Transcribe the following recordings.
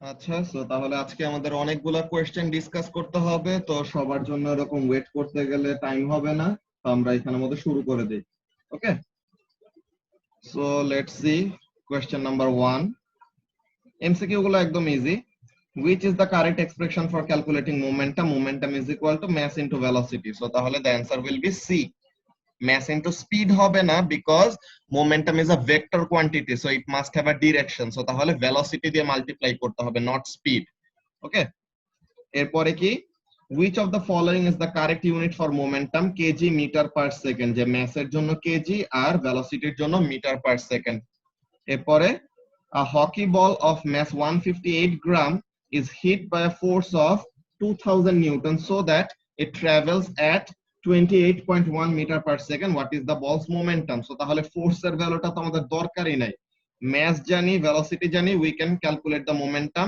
আচ্ছা, সো তাহলে আজকে আমাদের অনেকগুলা কোয়েশ্চেন ডিসকাস করতে হবে, তো সবার জন্য এরকম ওয়েট করতে গেলে টাইম হবে না, তো আমরা এখানের মধ্যে শুরু করে দিই। Okay, so let's see question number 1। MCQ গুলো একদম easy. Which is the correct expression for calculating momentum? Momentum is equal to mass into velocity. So তাহলে the answer will be C. Mass into speed হবে না, because momentum is a vector quantity, so it must have a direction. So তাহলে velocity দিয়ে multiply করতে হবে, not speed. ওকে, এরপরে কি, which of the following is the correct unit for momentum? KG metre per second, যে ম্যাসের জন্য KG আর ভেলোসিটির জন্য মিটার পার সেকেন্ড। এরপরে a hockey ball of mass 158 gram is hit by a force of 2000 newtons so that it travels at 28.1 meter per second. What is the ball's momentum? So তাহলে ফোর্সের ভ্যালুটা তো আমাদের দরকারই নাই, ম্যাস জানি, velocity জানি, we can calculate the momentum.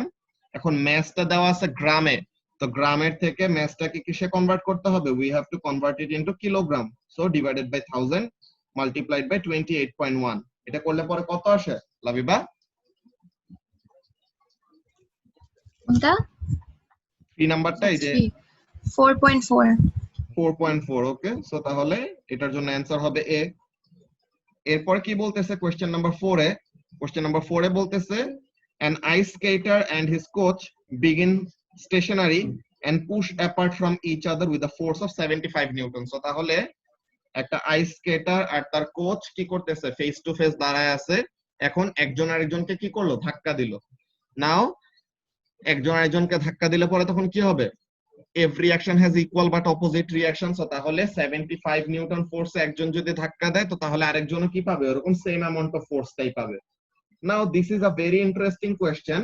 এখন ম্যাসটা দেওয়া আছে গ্রামে, তো গ্রামের থেকে ম্যাসটাকে কিসে কনভার্ট করতে হবে? we have to convert it into kilogram, so divided by 1000 multiplied by 28.1. এটা করলে পরে কত আসে লাবিবা? কোনটা? 3 নাম্বারটা, এই যে 4.4। 4.4। ওকে, সো তাহলে এটার জন্য অ্যানসার হবে এ। এরপর কি বলতেছে কোশ্চেন নাম্বার 4 এ? কোশ্চেন নাম্বার 4 এ বলতেছে an ice skater and his coach begin stationary and push apart from each other with a force of 75 newton. So তাহলে একটা আইস স্কেটার আর তার কোচ কি করতেছে? ফেস টু ফেস দাঁড়ায় আছে। এখন একজন আরেকজনকে কি করলো? ধাক্কা দিল। নাও একজন আরেকজনকে ধাক্কা দিলে পরে তখন কি হবে? every action has equal but opposite reaction. so তাহলে 75 নিউটন ফোর্সে একজন যদি ধাক্কা দেয়, তো তাহলে আরেকজনও কি পাবে? ওরকম সেম অ্যামাউন্ট অফ ফোর্সটাই পাবে। Now this is a very interesting question,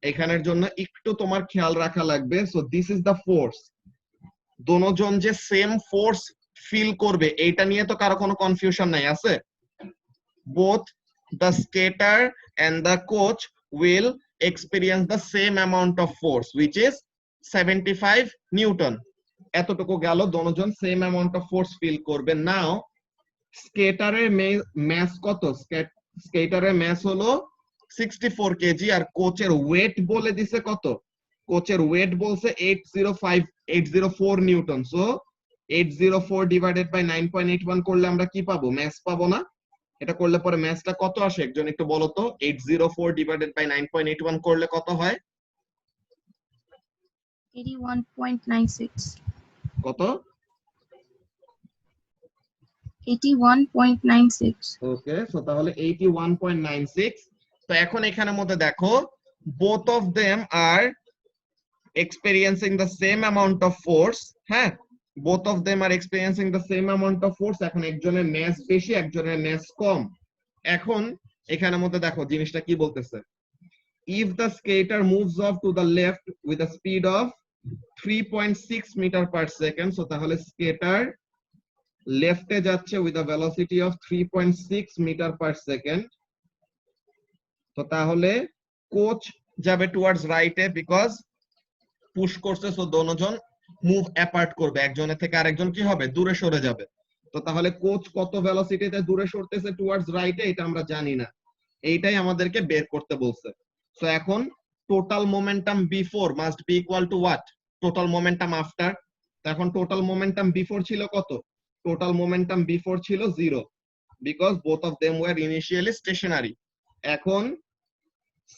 এখানের জন্য একটু তোমার খেয়াল রাখা লাগবে। So this is the force, দোনোজন যে সেম ফোর্স ফিল করবে এইটা নিয়ে তো কারো কোনো কনফিউশন নাই, আছে? both the skater and the coach will experience the same amount of force, which is 75 newton. এতটুকু গেল, দোনোজন same amount of force feel করবে। নাও স্কেটারের ম্যাস কত? স্কেটারের ম্যাস হলো 64 কেজি, আর কোচের ওয়েট বলে দিছে কত? কোচের ওয়েট বলছে 804 নিউটন। সো 804 ডিভাইডেড বাই 9.81 করলে আমরা কি পাবো? ম্যাস পাবো না? এটা করলে পরে ম্যাসটা কত আসে একজন একটু বলো তো? 804 ডিভাইডেড বাই 9.81 করলে কত হয়? 81.96। কত? 81.96। ওকে, সো তাহলে 81.96। তো এখন এখানের মধ্যে দেখো, both of them are experiencing the same amount of force। হ্যাঁ, both of them are experiencing the same amount of force। এখন একজনের ম্যাস বেশি, একজনের ম্যাস কম। এখন এখানের মধ্যে দেখো জিনিসটা কি বলতেছে, if the skater moves off to the left with a speed of 3.6 meter per second, so তাহলে স্কেটার লেফটে যাচ্ছে with a velocity of 3.6 meter per second, তো তাহলে কোচ যাবে টুয়ার্ডস রাইটে, বিকজ পুশ করছে, সো দোনোজন মুভ অ্যাপার্ট করবে, একজনের থেকে আরেকজন কি হবে? দূরে সরে যাবে। তো তাহলে কোচ কত ভেলোসিটিতে দূরে সরতেছে টুয়ার্ডস রাইটে, এটা আমরা জানি না, এইটাই আমাদেরকে বের করতে বলছে। সো এখন total momentum before must be equal two what? Total momentum after. তো এখন টোটাল মোমেন্টাম বিফোর ছিল কত? টোটাল মোমেন্টাম বিফোর ছিল 0, because both of them were initially stationary. এখন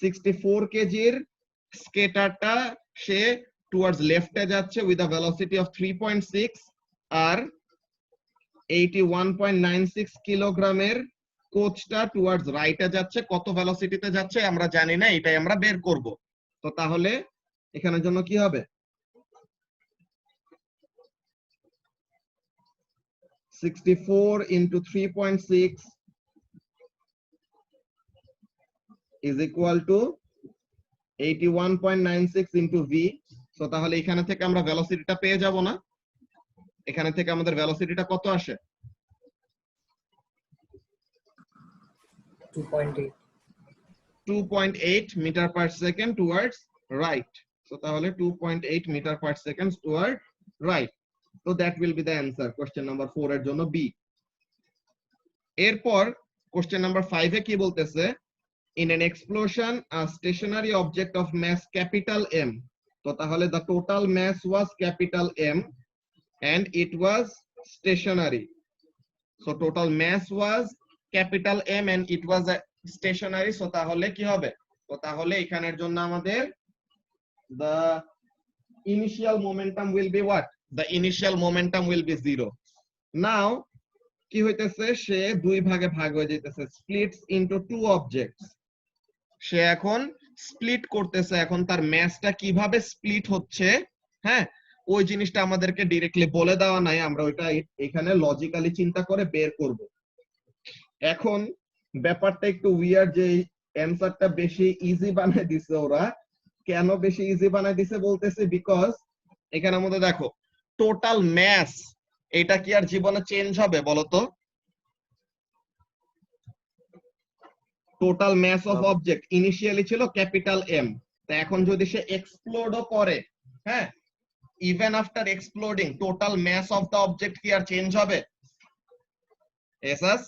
64 কেজির স্কেটারটা সে টুয়ার্ডস লেফটে যাচ্ছে উইথ আ ভেলোসিটি অফ 3.6, আর 81.96 কিলোগ্রামের কোচটা টুয়ার্ডস রাইটে যাচ্ছে। কত ভেলোসিটিতে যাচ্ছে আমরা জানি না, এটাই আমরা বের করব। তো তাহলে এখানের জন্য কি হবে? 64 into 3.6 is equal to 81.96 into v। So তাহলে এখানে থেকে আমরা ভেলোসিটিটা পেয়ে যাব না? এখানে থেকে আমাদের ভেলোসিটিটা কত আসে? 2.8 metre per second towards right. So তাহলে 2.8 metre per second toward right. তো that will be the answer question number 4 এর জন্য বি। এরপর কোশ্চেন নাম্বার 5 এ কি বলতেছে, in an explosion a stationary object of mass capital M. তো তাহলে the total mass was capital M and it was stationary. So total mass was capital M and it was a stationary. So তাহলে কি হবে? তো তাহলে এখানের জন্য আমাদের the initial momentum will be what? The initial momentum will be 0. Now কি হইতেছে, সে দুই ভাগে ভাগ হয়ে যাইতেছে, splits into two objects. সে এখন স্প্লিট করতেছে, এখন তার ম্যাসটা কিভাবে স্প্লিট হচ্ছে, হ্যাঁ ওই জিনিসটা আমাদেরকে ডাইরেক্টলি বলে দেওয়া নাই, আমরা ওইটা এখানে লজিক্যালি চিন্তা করে বের করব। এখন ব্যাপারটা একটু উইয়ার্ড যে অ্যানসারটা বেশি ইজি বানায় দিছে ওরা। কেন বেশি ইজি বানায় দিছে বলতেছে, বিকজ এখানে আমাদের দেখো টোটাল ম্যাস, এটা কি আর জীবনে চেঞ্জ হবে বলো তো? Total mass of object initially ছিল ক্যাপিটাল এম, তো এখন যদি সে এক্সপ্লোডও করে, হ্যাঁ even after exploding total mass of the object কি আর চেঞ্জ হবে? এসাস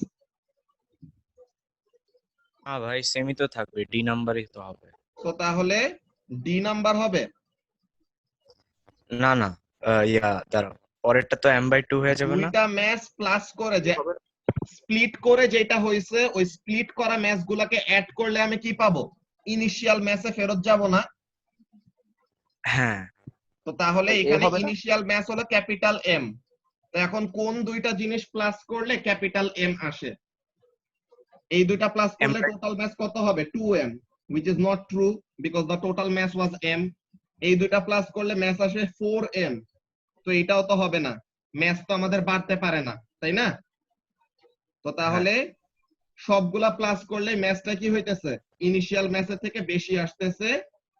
হ্যাঁ ভাই সেমই তো থাকবে, ডি নাম্বারই তো হবে। তো তাহলে ডি নাম্বার হবে না না দাঁড়াও, পরেরটা তো m/2 হয়ে যাবে না? দুইটা ম্যাস প্লাস করে যে স্প্লিট করে যেটা হইছে, ওই স্প্লিট করা ম্যাস গুলাকে অ্যাড করলে আমি কি পাবো? ইনিশিয়াল ম্যাসে ফেরত যাব না? হ্যাঁ। তো তাহলে এখানে ইনিশিয়াল ম্যাস হলো ক্যাপিটাল এম, তো এখন কোন দুইটা জিনিস প্লাস করলে ক্যাপিটাল এম আসে? এই দুইটা প্লাস করলে টোটাল ম্যাস কত হবে? 2m, which is not true because the total mass was m. এই দুইটা প্লাস করলে ম্যাস আসে 4m, তো এটাও তো হবে না, ম্যাস তো আমাদের বাড়তে পারে না, তাই না? তো তাহলে সবগুলা প্লাস করলে ম্যাসটা কি হইতেছে? ইনিশিয়াল ম্যাসের থেকে বেশি আসতেছে,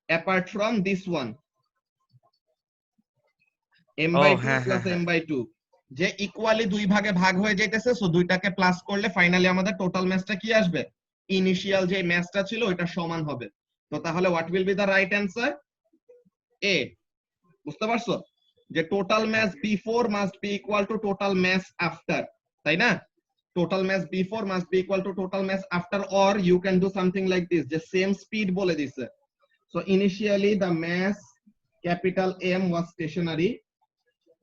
apart from this one m/2 plus m/2, যে ইকুয়ালি দুই ভাগে ভাগ হয়ে যাইতেছে। সো দুইটাকে প্লাস করলে ফাইনালি আমাদের টোটাল ম্যাসটা কি আসবে? ইনিশিয়াল যে ম্যাসটা ছিল ওইটা সমান হবে। তো তাহলে what will be the right answer? A. বুঝতে পারছো যে total mass before must be equal to total mass after, তাই না? Total mass before must be equal to total mass after, or you can do something like this, যে same speed বলে দিছে। So initially the mass capital M was stationary,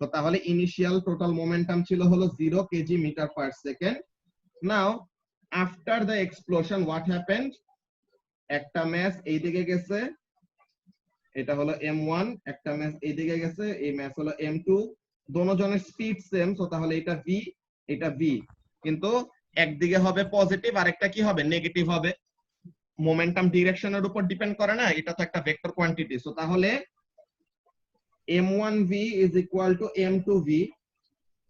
তো তাহলে initial total momentum ছিল হলো 0 KG metre per second. Now after the explosion what happened? একটা mass এইদিকে গেছে, এটা হলো m1, একটা ম্যাস এইদিকে গেছে, এই ম্যাস হলো m2, দোনোজনের স্পিড সেম, তো তাহলে এটা v এটা v, কিন্তু একদিকে হবে পজিটিভ আর একটা কি হবে? নেগেটিভ হবে। মোমেন্টাম ডিরেকশনের উপর ডিপেন্ড করে না, এটা তো একটা ভেক্টর কোয়ান্টিটি। সো তাহলে m1v is equal to m2v,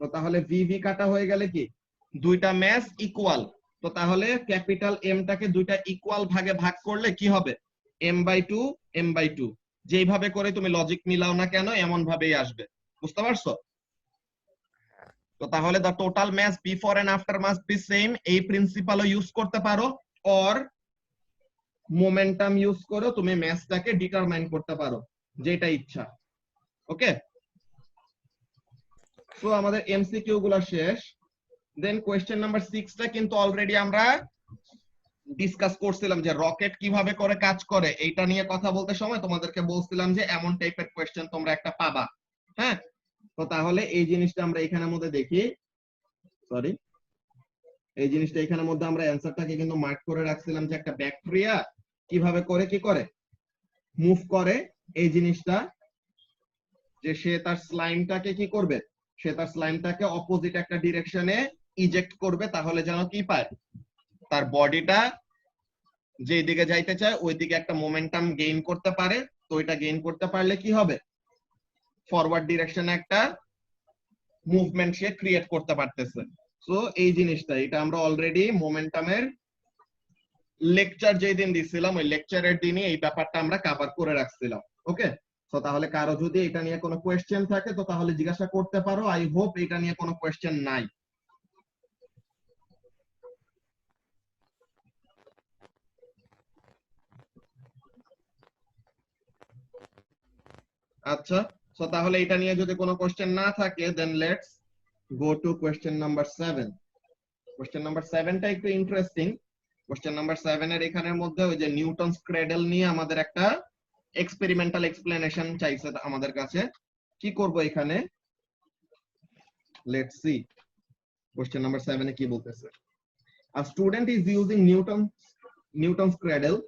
তো তাহলে v কাটা হয়ে গেলে কি দুইটা ম্যাস ইকুয়াল, তো তাহলে ক্যাপিটাল এম টাকে দুইটা ইকুয়াল ভাগে ভাগ করলে কি হবে? m/2 m/2, যেইভাবে করে তুমি লজিক মিলাও না কেন এমন ভাবেই আসবে। বুঝতে পারছো? তো তাহলে the total mass before and after must be same, এই প্রিন্সিপালও ইউজ করতে পারো, অর মোমেন্টাম ইউজ করে তুমি ম্যাসটাকে ডিটারমাইন করতে পারো, যেটা ইচ্ছা। ওকে, সো আমাদের এমসিকিউ গুলো শেষ। দেন কোয়েশ্চেন নাম্বার 6টা কিন্তু অলরেডি আমরা ডিসকাস করছিলাম, যে রকেট কিভাবে করে কাজ করে, এইটা নিয়ে কথা বলতে সময় তোমাদেরকে বলছিলাম যে এমন টাইপের কোয়েশ্চেন তোমরা একটা পাবা। হ্যাঁ, তো তাহলে এই জিনিসটা আমরা এখানের মধ্যে দেখি, সরি এই জিনিসটা এখানের মধ্যে আমরা অ্যানসারটাকে কিন্তু মার্ক করে রাখছিলাম, যে একটা ব্যাকটেরিয়া কিভাবে করে কি করে মুভ করে, এই জিনিসটা যে সে তার স্লাইমটাকে কি করবে, সে তার স্লাইমটাকে অপোজিট একটা ডিরেকশনে ইজেক্ট করবে, তাহলে যেন কি পায়, তার বডিটা যেই দিকে যাইতে চায় ওই দিকে একটা মোমেন্টাম গেইন করতে পারে। তো এটা গেইন করতে পারলে কি হবে? ফরওয়ার্ড ডিরেকশনে একটা মুভমেন্ট সে ক্রিয়েট করতে পারতেছে। সো এই জিনিসটা, এটা আমরা অলরেডি মোমেন্টামের লেকচার যেই দিন দিছিলাম, ওই লেকচারের দিনই এই ব্যাপারটা আমরা কভার করে রাখছিলাম। ওকে, তো তাহলে কারো যদি এটা নিয়ে কোনো কোয়েশ্চেন থাকে তো তাহলে জিজ্ঞাসা করতে পারো। আই হোপ এটা নিয়ে কোনো কোয়েশ্চেন নাই। আচ্ছা, সো তাহলে এটা নিয়ে যদি কোনো কোয়েশ্চেন না থাকে, then let's go to question number 7। Question number 7টা একটু ইন্টারেস্টিং। কোশ্চেন নাম্বার 7 এর এখানের মধ্যে ওই যে নিউটনস ক্রেডল নিয়ে আমাদের একটা এক্সপেরিমেন্টাল এক্সপ্লেনেশন চাইছে আমাদের কাছে। কি করব এখানে, লেটস সি কোশ্চেন নাম্বার 7 এ কি বলতেছে। A student is using Newton's cradle.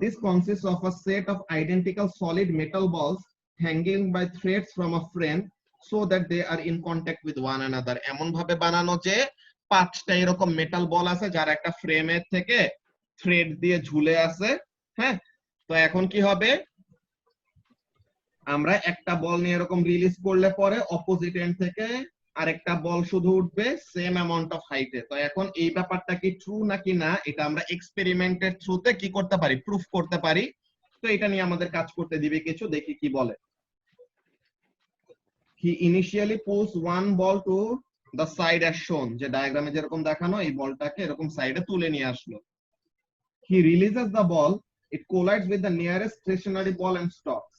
This consists of a set of identical solid metal balls hanging by threads from a frame so that they are in contact with one another. এমন ভাবে বানানো যে 5টা এরকম metal বল আছে যার একটা ফ্রেমের থেকে থ্রেড দিয়ে ঝুলে আছে। হ্যাঁ, তো এখন কি হবে, আমরা একটা বল নিয়ে এরকম রিলিজ করলে পরে অপোজিট এন্ড থেকে আরেকটা বল শুধু উঠবে সেম অ্যামাউন্ট অফ হাইটে। তো এখন এই ব্যাপারটা কি ট্রু নাকি না এটা আমরা এক্সপেরিমেন্টের থ্রুতে কি করতে পারি, প্রুফ করতে পারি। তো এটা নিয়ে আমাদের কাজ করতে দিবে কিছু, দেখি কি বলে। He initially pulls one ball to the side as shown, যে ডায়াগ্রামে যেরকম দেখানো এই বলটাকে এরকম সাইডে তুলে নিয়ে আসলো। He releases the ball, it collides with the nearest stationary ball and stops.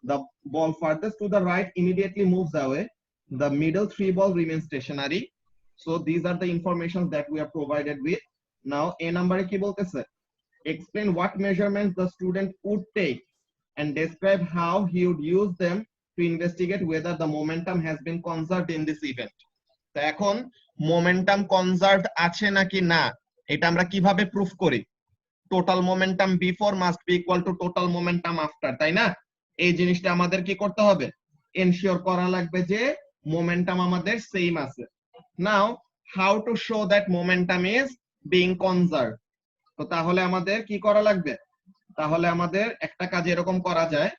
The ball farthest to the right immediately moves away. The middle 3 ball remains stationary. So these are the information that we are provided with. Now a number কি বলতেছে, explain what measurements the student would take and describe how he would use them to investigate whether the momentum has been conserved in this event. তো এখন momentum কনজার্ভড আছে নাকি না এটা আমরা কিভাবে প্রুফ করি, total momentum before must be equal to total momentum after, তাই না? এই জিনিসটা আমাদের কি করতে হবে, এনশিওর করা লাগবে যে মোমেন্টাম আমাদের সেম আছে। Now how to show that momentum is being conserve, তো তাহলে আমাদের কি করা লাগবে, তাহলে আমাদের একটা কাজ এরকম করা যায়,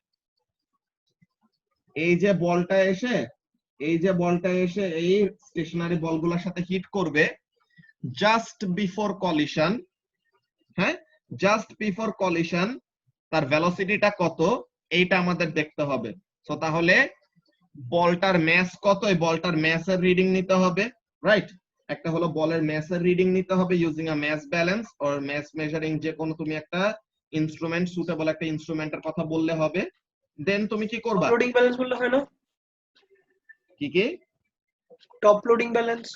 এই যে বলটা এসে এই স্টেশনারি বলগুলোর সাথে হিট করবে জাস্ট বিফোর কলিশন। হ্যাঁ, জাস্ট বিফোর কলিশন তার ভেলোসিটিটা কত এইটা আমাদের দেখতে হবে। সো তাহলে বলটার ম্যাস কত, এই বলটার ম্যাসের রিডিং নিতে হবে, রাইট? একটা হলো বলের ম্যাসের রিডিং নিতে হবে using a mass balance or mass measuring, যে কোনো তুমি একটা ইনস্ট্রুমেন্ট, সুটেবল একটা ইনস্ট্রুমেন্টের কথা বললে হবে। দেন তুমি কি করবা, লোডিং ব্যালেন্স বললে হয় না? কি কি top loading balance,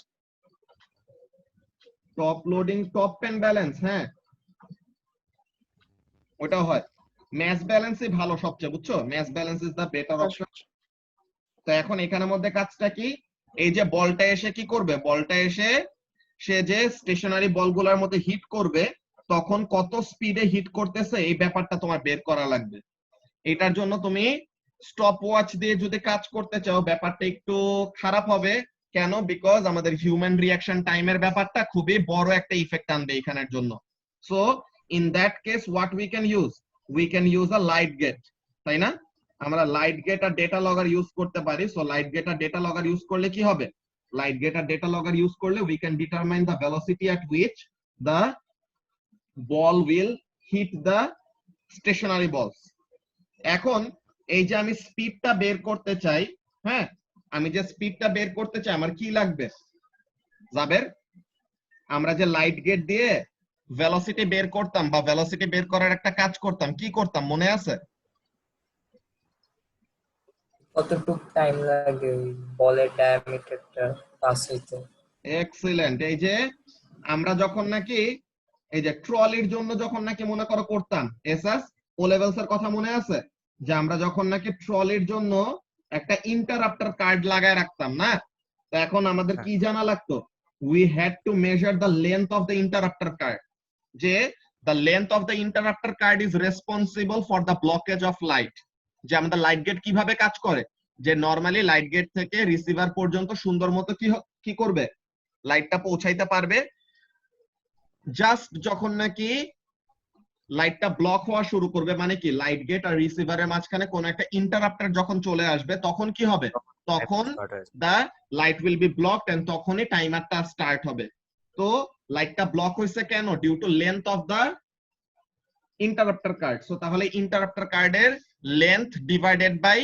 top loading, top pan balance, হ্যাঁ ওটাও হয়। ম্যাস ব্যালেন্সই ভালো সবচেয়ে, বুঝছো? Mass balance is the better option. তো এখন এখানের মধ্যে কাজটা কি, এই যে বলটা এসে কি করবে, বলটা এসে সে যে স্টেশনারি বলগুলোর মধ্যে হিট করবে তখন কত স্পিডে হিট করতেছে এই ব্যাপারটা তোমার বের করা লাগবে। এটার জন্য তুমি স্টপ ওয়াচ দিয়ে যদি কাজ করতে চাও ব্যাপারটা একটু খারাপ হবে। কেন? বিকজ আমাদের হিউম্যান রিঅ্যাকশন টাইমের ব্যাপারটা খুবই বড় একটা ইফেক্ট আনবে এখানের জন্য। So in that case what we can use a light gate, তাই না? আমরা লাইট গেট আর ডেটা লগগার ইউজ করতে পারি। সো লাইট গেট আর ডেটা লগগার ইউজ করলে কি হবে, লাইট গেট আর ডেটা লগগার ইউজ করলে we can determine the velocity at which the ball will hit the stationary balls. এখন এই যে আমি স্পিডটা বের করতে চাই, হ্যাঁ আমি যে স্পিডটা বের করতে চাই আমার কি লাগবে জাবের, আমরা যে লাইট গেট দিয়ে ভেলোসিটি বের করতাম বা ভেলোসিটি বের করার একটা কাজ করতাম, কি করতাম মনে আছে? কতটুক টাইম লাগে বলের ডায়ামিটারটা পাস হইতে। এক্সিলেন্ট। এই যে আমরা যখন নাকি এই যে ট্রলির জন্য যখন নাকি মনে করো করতাম এসএস ও লেভেলস এর কথা মনে আছে, যে আমরা যখন নাকি ট্রলির জন্য একটা ইন্টারাপ্টার কার্ড লাগায় রাখতাম না, তো এখন আমাদের কি জানা লাগতো, we had to measure the length of the interrupter card, যে the length of the interrupter card is responsible for the blockage of light. যে আমাদের লাইট গেট কিভাবে কাজ করে, যে নরমালি লাইট গেট থেকে রিসিভার পর্যন্ত সুন্দর মতো কি করবে, লাইটটা পৌঁছাইতে পারবে। জাস্ট যখন নাকি লাইটটা ব্লক হওয়া শুরু করবে, মানে কি লাইট গেট আর রিসিভারের মাঝখানে কোন একটা ইন্টারাপ্টার যখন চলে আসবে তখন কি হবে, তখন the light will be blocked and তখনই টাইমারটা স্টার্ট হবে। তো লাইটটা ব্লক হয়েছে কেন, due to length of the interrupter card. So তাহলে ইন্টারাপ্টার কার্ডের লেন্থ ডিভাইডেড বাই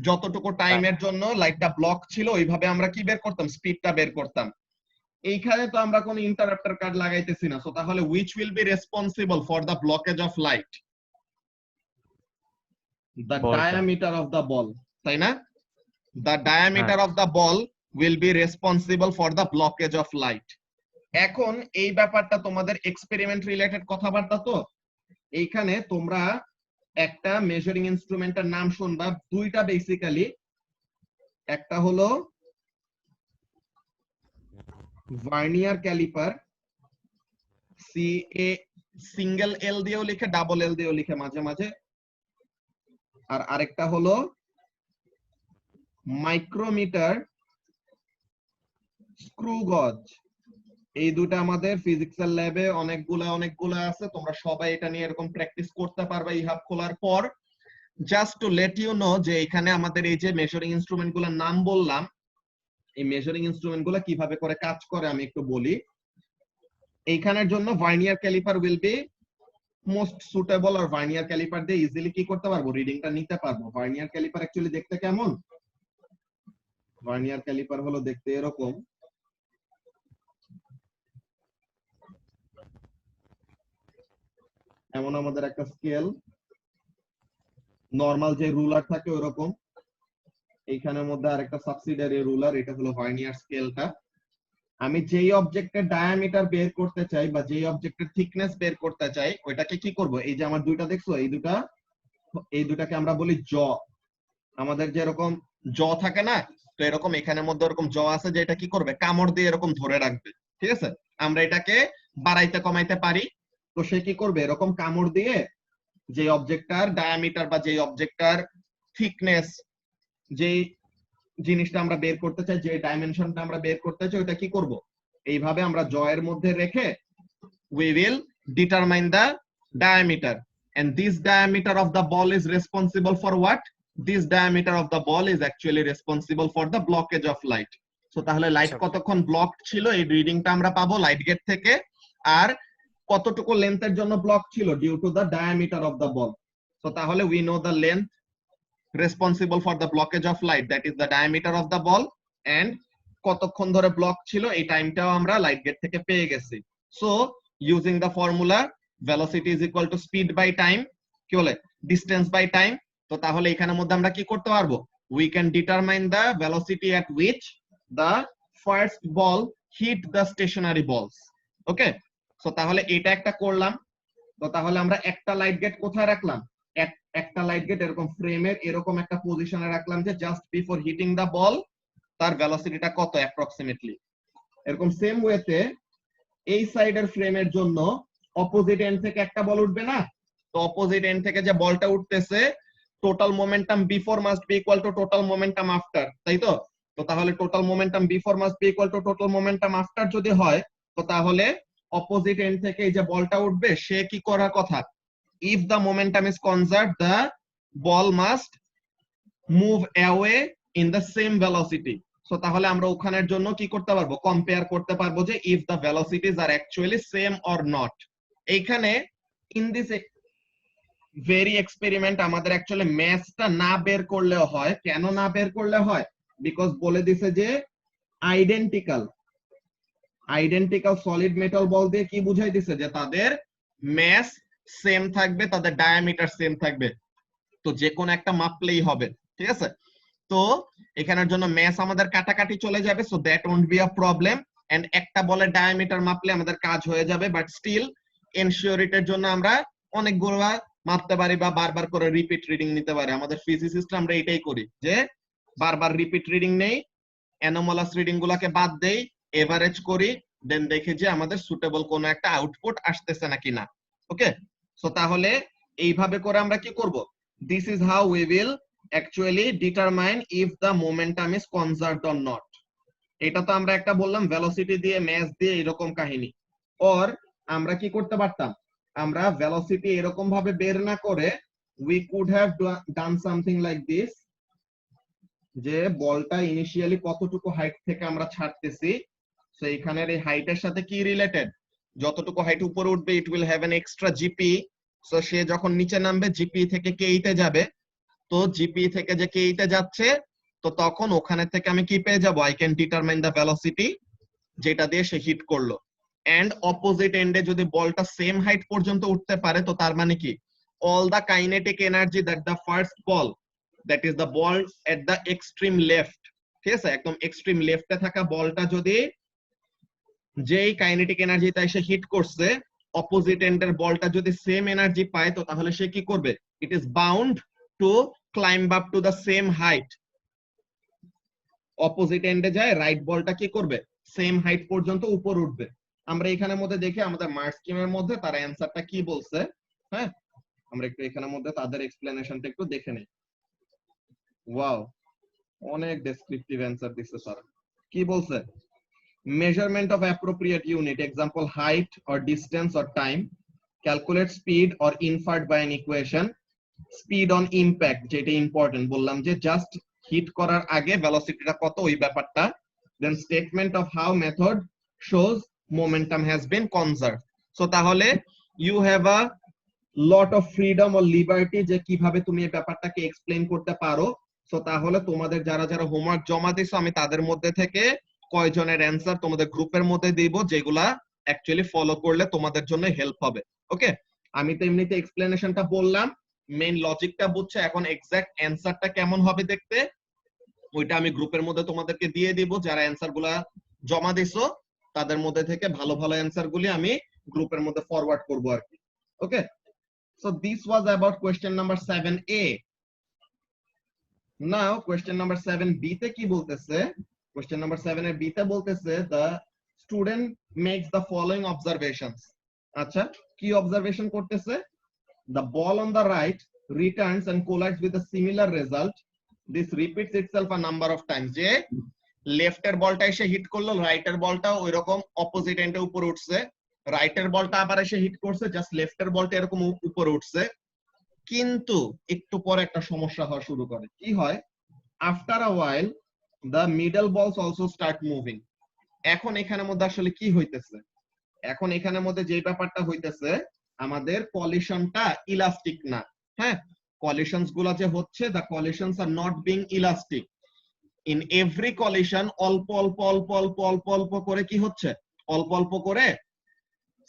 যতটুকু টাইমের জন্য লাইটটা ব্লক ছিল ওইভাবে আমরা কি বের করতাম, স্পিডটা বের করতাম। এইখানে তো আমরা কোন ইন্টারাপ্টার কার্ড লাগাইতেছি না। সো তাহলে which will be responsible for the blockage of light? The diameter of the ball, তাই না? The diameter of the ball will be responsible for the blockage of light. এখন এই ব্যাপারটা তোমাদের এক্সপেরিমেন্ট রিলেটেড কথাবার্তা, তো এইখানে তোমরা একটা মেজারিং ইনস্ট্রুমেন্টের নাম শুনবা, দুইটা বেসিক্যালি, একটা হলো ভার্নিয়ার ক্যালিপার, CA সিঙ্গেল এল দিয়েও লিখে, ডাবল এল দিয়েও লিখে মাঝে মাঝে, আর আরেকটা হলো মাইক্রোমিটার স্ক্রু গজ। এই দুটো আমাদের ফিজিক্সের ল্যাবে অনেকগুলা আছে, তোমরা সবাই এটা নিয়ে এরকম প্র্যাকটিস করতে পারবে ইহাব খোলার পর। Just to let you know যে এখানে আমাদের এই যে মেজারিং ইনস্ট্রুমেন্ট গুলোর নাম বললাম, এই মেজারিং ইনস্ট্রুমেন্ট গুলো কিভাবে করে কাজ করে আমি একটু বলি। এইখানের জন্য vernier calliper will be most suitable, আর ভার্নিয়ার ক্যালিপার দিয়ে ইজিলি কি করতে পারবো, রিডিংটা নিতে পারবো। ভার্নিয়ার ক্যালিপার অ্যাকচুয়ালি দেখতে কেমন? ভার্নিয়ার ক্যালিপার হলো দেখতে এরকম, এমন আমাদের একটা স্কেল, নরমাল যে রুলার থাকে ওরকম, এইখানের মধ্যে আরেকটা সাবসিডিয়ারি রুলার, এটা হলো ভার্নিয়ার স্কেলটা। আমি যেই অবজেক্টের ডায়ামিটার বের করতে চাই বা যেই অবজেক্টের থিকনেস বের করতে চাই, ওইটাকে কি করব, এই যে আমার দুইটা দেখছো, এই দুটাকে আমরা বলি জ। আমাদের যে এরকম জ থাকে না, তো এরকম এখানের মধ্যে এরকম জ আছে, যে এটা কি করবে, কামড় দিয়ে এরকম ধরে রাখবে, ঠিক আছে? আমরা এটাকে বাড়াইতে কমাইতে পারি, তো সে কি করবে, এরকম কামড় দিয়ে যে অবজেক্টটার ডায়ামিটার বা যে অবজেক্টটার থিকনেস, যে জিনিসটা আমরা বের করতে চাই, যে ডাইমেনশনটা আমরা বের করতে চাই, ওটা কি করব, এইভাবে আমরা জয়ের মধ্যে রেখে we will determine the diameter, and this diameter of the ball is responsible for what? This diameter of the ball is actually responsible for the blockage of light. So তাহলে লাইট কতক্ষণ ব্লকড ছিল এই রিডিংটা আমরা পাবো light gate থেকে, আর কতটুকু লেন্থের জন্য ব্লক ছিল, due to the diameter of the ball. So তাহলে we know the length responsible for the blockage of light, that is the diameter of the ball, and কতক্ষণ ধরে ব্লক ছিল এই টাইমটাও আমরা লাইট গেট থেকে পেয়ে গেছি। So using the formula velocity is equal to speed by time, কি বলে, ডিসটেন্স বাই টাইম। তো তাহলে এখানের মধ্যে আমরা কি করতে পারবো, we can determine the velocity at which the first ball hit the stationary balls. Okay, so তাহলে এটা একটা করলাম। তো তাহলে আমরা একটা লাইট গেট কোথায় রাখলাম, একটা লাইট গেট এরকম ফ্রেমের এরকম একটা পজিশনে রাখলাম, যে জাস্ট বিফোর হিটিং দা বল তার ভেলোসিটিটা কত অ্যাপ্রক্সিমেটলি। এরকম সেম ওয়েতে এই সাইডের ফ্রেমের জন্য অপোজিট এন্ড থেকে একটা বল উঠবে না, তো অপোজিট এন্ড থেকে যে বলটা উঠতেছে, total momentum before must be equal to total momentum after, তাই তো? তো তাহলে total momentum before must be equal to total momentum after যদি হয়, তো তাহলে অপোজিট এন্ড থেকে এই যে বলটা উঠবে সে কি করার কথা, if the momentum is conserved, the ball must move away in the same velocity. So তাহলে আমরা ওখানের জন্য কি করতে পারবো, কম্পেয়ার করতে পারবো যে if the velocities are actually same or not. এইখানে in this very experiment আমাদের অ্যাকচুয়ালি ম্যাথটা না বের করলেও হয়। কেন না বের করলে হয়, বিকজ বলে দিছে যে আইডেন্টিক্যাল সলিড মেটাল বল দিয়ে কি বুঝাই দিছে, যে তাদের ম্যাস সেম থাকবে, তাদের ডায়ামিটার সেম থাকবে, তো যে কোনো একটা মাপলেই হবে, ঠিক আছে? তো এখানের জন্য ম্যাস আমাদের কাটাকাটি চলে যাবে, so that won't be a problem, and একটা বলের ডায়ামিটার মাপলে আমাদের কাজ হয়ে যাবে। বাট স্টিল এনশিওরিটির জন্য আমরা অনেকগুলো মাপতে পারি বা বারবার করে রিপিট রিডিং নিতে পারি। আমাদের ফিজিসিস্ট আমরা এটাই করি, যে বারবার রিপিট রিডিং নেই, অ্যানোমালাস রিডিং গুলাকে বাদ দেই, এভারেজ করি, দেন দেখি যে আমাদের সুটেবল কোন একটা আউটপুট আসতেছে নাকি না। ওকে, সো তাহলে এইভাবে করে আমরা কি করব, this is how we will actually determine if the momentum is conserved or not. এটা তো আমরা একটা বললাম ভেলোসিটি দিয়ে, ম্যাস দিয়ে, এরকম কাহিনী। অর আমরা কি করতে পারতাম, আমরা ভেলোসিটি এরকম ভাবে বের না করে we could have done something like this, যে বলটা ইনিশিয়ালি কতটুকু হাইট থেকে আমরা ছাড়তেছি, সো এইখানের এই হাইটের সাথে কি রিলেটেড, যতটুকু হাইট উপরে উঠবে it will have an extra GP, so সে যখন নিচে নামবে জিপি থেকে কেইতে যাবে, তো জিপি থেকে যে কেইতে যাচ্ছে, তো তখন ওখানে থেকে আমি কি পেয়ে যাব, I can determine the velocity যেটা দিয়ে সে হিট করলো। এন্ড অপোজিট এন্ডে যদি বলটা সেম হাইট পর্যন্ত উঠতে পারে, তো তার মানে কি, all the kinetic energy that the first ball, that is the ball at the extreme left, ঠিক আছে, একদম এক্সট্রিম লেফটে থাকা বলটা যদি যেই কাইনেটিক এনার্জিটা এসে হিট করছে অপোজিট এন্ডের বলটা যদি সেম এনার্জি পায় তো তাহলে সে কি করবে? It is bound to climb up to the same height. Opposite এন্ডে যায়, রাইট বলটা কি করবে? সেম হাইট পর্যন্ত উপর উঠবে। আমরা এখানের মধ্যে দেখি আমাদের মার্ক স্কিমের মধ্যে তারা অ্যানসারটা কি বলছে। হ্যাঁ, আমরা একটু এখানের মধ্যে তাদের এক্সপ্লেনেশনটা একটু দেখে নেই। ওয়াও, অনেক ডেসক্রিপটিভ অ্যানসার দিচ্ছে তারা। কি বলছে? measurement of appropriate unit, example height or distance or time, calculate speed or inferred by an equation, speed on impact যেটা ইম্পর্টেন্ট বললাম যে জাস্ট হিট করার আগে ভেলোসিটিটা কত ওই ব্যাপারটা, then statement of how method shows momentum has been conserved. So তাহলে you have a lot of freedom or liberty যে কিভাবে তুমি এই ব্যাপারটাকে এক্সপ্লেইন করতে পারো। সো তাহলে তোমাদের যারা যারা হোমওয়ার্ক জমা দিছো আমি তাদের মধ্যে থেকে কয়জনের অ্যানসার তোমাদের গ্রুপের মধ্যে দিব যেগুলা অ্যাকচুয়ালি ফলো করলে তোমাদের জন্য হেল্প হবে। ওকে, আমি তো এমনিতে এক্সপ্লেনেশনটা বললাম, মেইন লজিকটা বুঝছো, এখন এক্সাক্ট অ্যানসারটা কেমন হবে দেখতে ওইটা আমি গ্রুপের মধ্যে তোমাদেরকে দিয়ে দিব। যারা অ্যানসার গুলা জমা দিছো তাদের মধ্যে থেকে ভালো ভালো অ্যানসার গুলি আমি গ্রুপের মধ্যে ফরওয়ার্ড করব আর কি। ওকে, so this was about question number 7a. now question number 7b তে কি বলতেছে? question number 7 এর b তে বলতেছে the student makes the following observations. আচ্ছা, কি অবজারভেশন করতেছে? the ball on the right returns and collides with a similar result. this repeats itself a number of times. যে লেফটের বলটা এসে হিট করলো, রাইটের বলটা ওইরকম অপোজিট এন্ডে উপরে উঠছে, রাইটের বলটা আবার এসে হিট করছে, জাস্ট লেফটের বলটা এরকম উপরে উঠছে। কিন্তু একটু পরে একটা সমস্যা হওয়া শুরু করে। কি হয়? After a while the middle বলস অলসো স্টার্ট মুভিং। এখন এখানের মধ্যে আসলে কি হইতেছে? এখন এখানের মধ্যে যে ব্যাপারটা হইতেছে আমাদের কলিশনটা ইলাস্টিক না। হ্যাঁ, কলিশনস গুলা যে হচ্ছে the কলিশনস are not being elastic. In every collision অল্প অল্প অল্প অল্প অল্প অল্প করে কি হচ্ছে? অল্প অল্প করে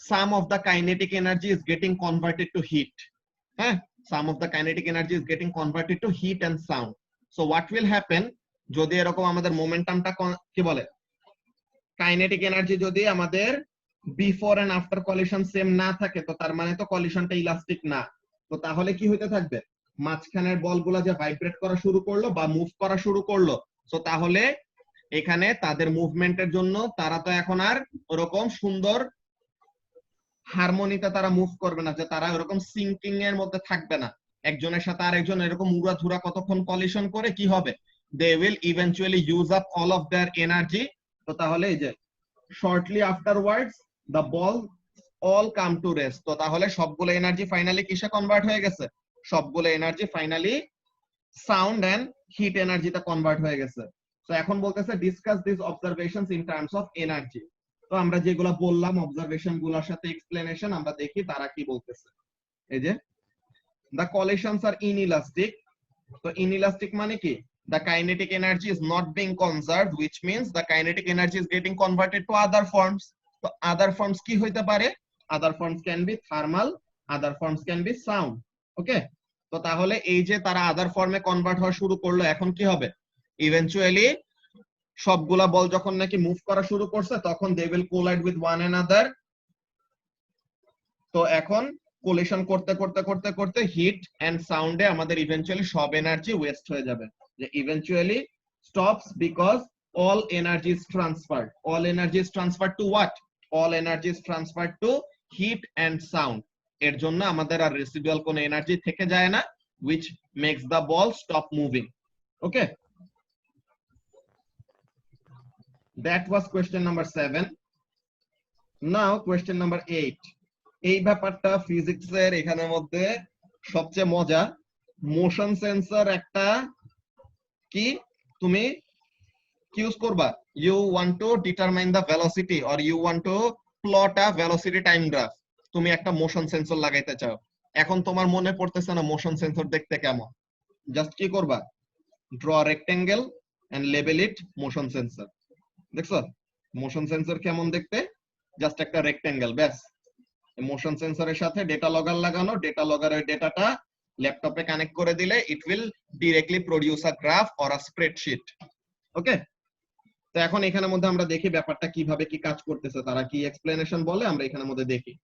some of the kinetic energy is getting converted to heat. Some of the kinetic energy is getting converted to heat and sound. So what will happen যদি এরকম আমাদের মোমেন্টামটা কি বলে কাইনেটিক এনার্জি যদি আমাদের before and after collision same না থাকে তো তার মানে তো কলিশনটা ইলাস্টিক না। তো তাহলে কি হইতে থাকবে? মাঝখানের বলগুলা যে ভাইব্রেট করা শুরু করলো বা মুভ করা শুরু করলো, সো তাহলে এখানে তাদের মুভমেন্টের জন্য তারা তো এখন আর ওরকম সুন্দর হারমোনিতে তারা মুভ করবে না, যে তারা এরকম সিঙ্কিং এর মধ্যে থাকবে না। একজনের সাথে আরেকজন এরকম উড়াধুরা কতক্ষণ কলিশন করে কি হবে? They will eventually use up all of their energy. তো তাহলে এই যে shortly afterwards the ball all come to rest. তো তাহলে সবগুলো এনার্জি ফাইনালি কিসে কনভার্ট হয়ে গেছে? সবগুলো energy finally sound and heat এনার্জিতে কনভার্ট হয়ে গেছে। তো এখন বলতেছে discuss this observations in terms of energy. তো আমরা যেগুলো বললাম অবজারভেশন গুলোর সাথে এক্সপ্লেনেশন আমরা দেখি তারা কি বলতেছে। এই যে the collisions are inelastic. তো inelastic মানে কি? the kinetic energy is not being conserved, which means the kinetic energy is getting converted to other forms. তো other forms কি হইতে পারে? other forms can be thermal, other forms can be sound. ওকে, তো তাহলে এই যে তারা আদার ফর্মে কনভার্ট হওয়া শুরু করলো, এখন কি হবে? ইভেন্চুয়ালি সবগুলা বল যখন নাকি মুভ করা শুরু করছে তখন they will collide with one another. তো এখন কোলিশন করতে করতে করতে করতে হিট এন্ড সাউন্ডে আমাদের ইভেন্চুয়ালি সব এনার্জি ওয়েস্ট হয়ে যাবে। যে eventually stops because all energy is transferred. All energy is transferred to what? All energy is transferred to heat and sound. এর জন্য আমাদের আর রেসিডুয়াল কোনো এনার্জি থেকে যায় না, which makes the ball stop moving. Okay, that was question number 7. Now question number 8. এই ব্যাপারটা ফিজিক্সের এখানের মধ্যে সবচেয়ে মজা। মোশন সেন্সর একটা কি তুমি ইউজ করবা, you want to determine the velocity or you want to plot a velocity time graph. তুমি একটা মোশন সেন্সর লাগাইতে চাও, এখন তোমার মনে পড়তেছে না মোশন সেন্সর দেখতে কেমন। জাস্ট কি করবা? Draw rectangle and label it motion sensor. দেখছো মোশন সেন্সর কেমন দেখতে? জাস্ট একটা রেক্টেঙ্গেল, ব্যাস। মোশন সেন্সরের সাথে ডেটা লগার লাগানো, ডেটা লগারের ডেটাটা ল্যাপটপে কানেক্ট করে দিলে it will directly produce a graph or a spreadsheet. Okay, তো তো এখন এখানের মধ্যে আমরা দেখি ব্যাপারটা কিভাবে কি কাজ করতেছে, তারা কি এক্সপ্লেনেশন বলে আমরা এখানের মধ্যে দেখি।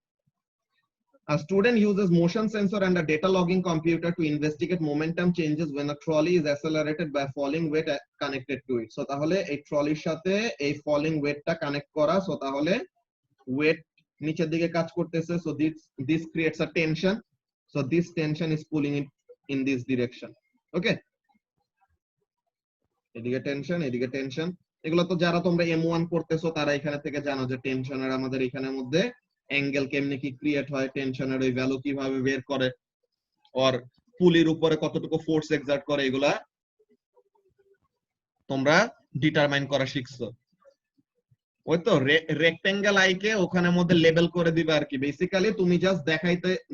A student uses motion sensor and a data logging computer to investigate momentum changes when a trolley is accelerated by falling weight connected to it. So তাহলে এই ট্রলির সাথে এই falling weight টা কানেক্ট করা, সো তাহলে weight নিচের দিকে কাজ করতেছে, so this creates a tension, so this tension is pulling it in this direction. Okay, এদিকে টেনশন, এগুলো তো যারা তোমরা M1 করতেছো তারা এখানে থেকে জানো যে টেনশনের আমাদের এখানের মধ্যে অ্যাঙ্গেল কেমনে কি ক্রিয়েট হয়, টেনশনের ওই ভ্যালু কিভাবে বের করে, আর পুলির উপরে কতটুকু ফোর্স এক্সার্ট করে, এগুলা তোমরা ডিটারমাইন করা শিখছো। ওই তো রেক্টেঙ্গেল আইকে ওখানের মধ্যে লেবেল করে দিবে আর কি। বেসিক্যালি তুমি জাস্ট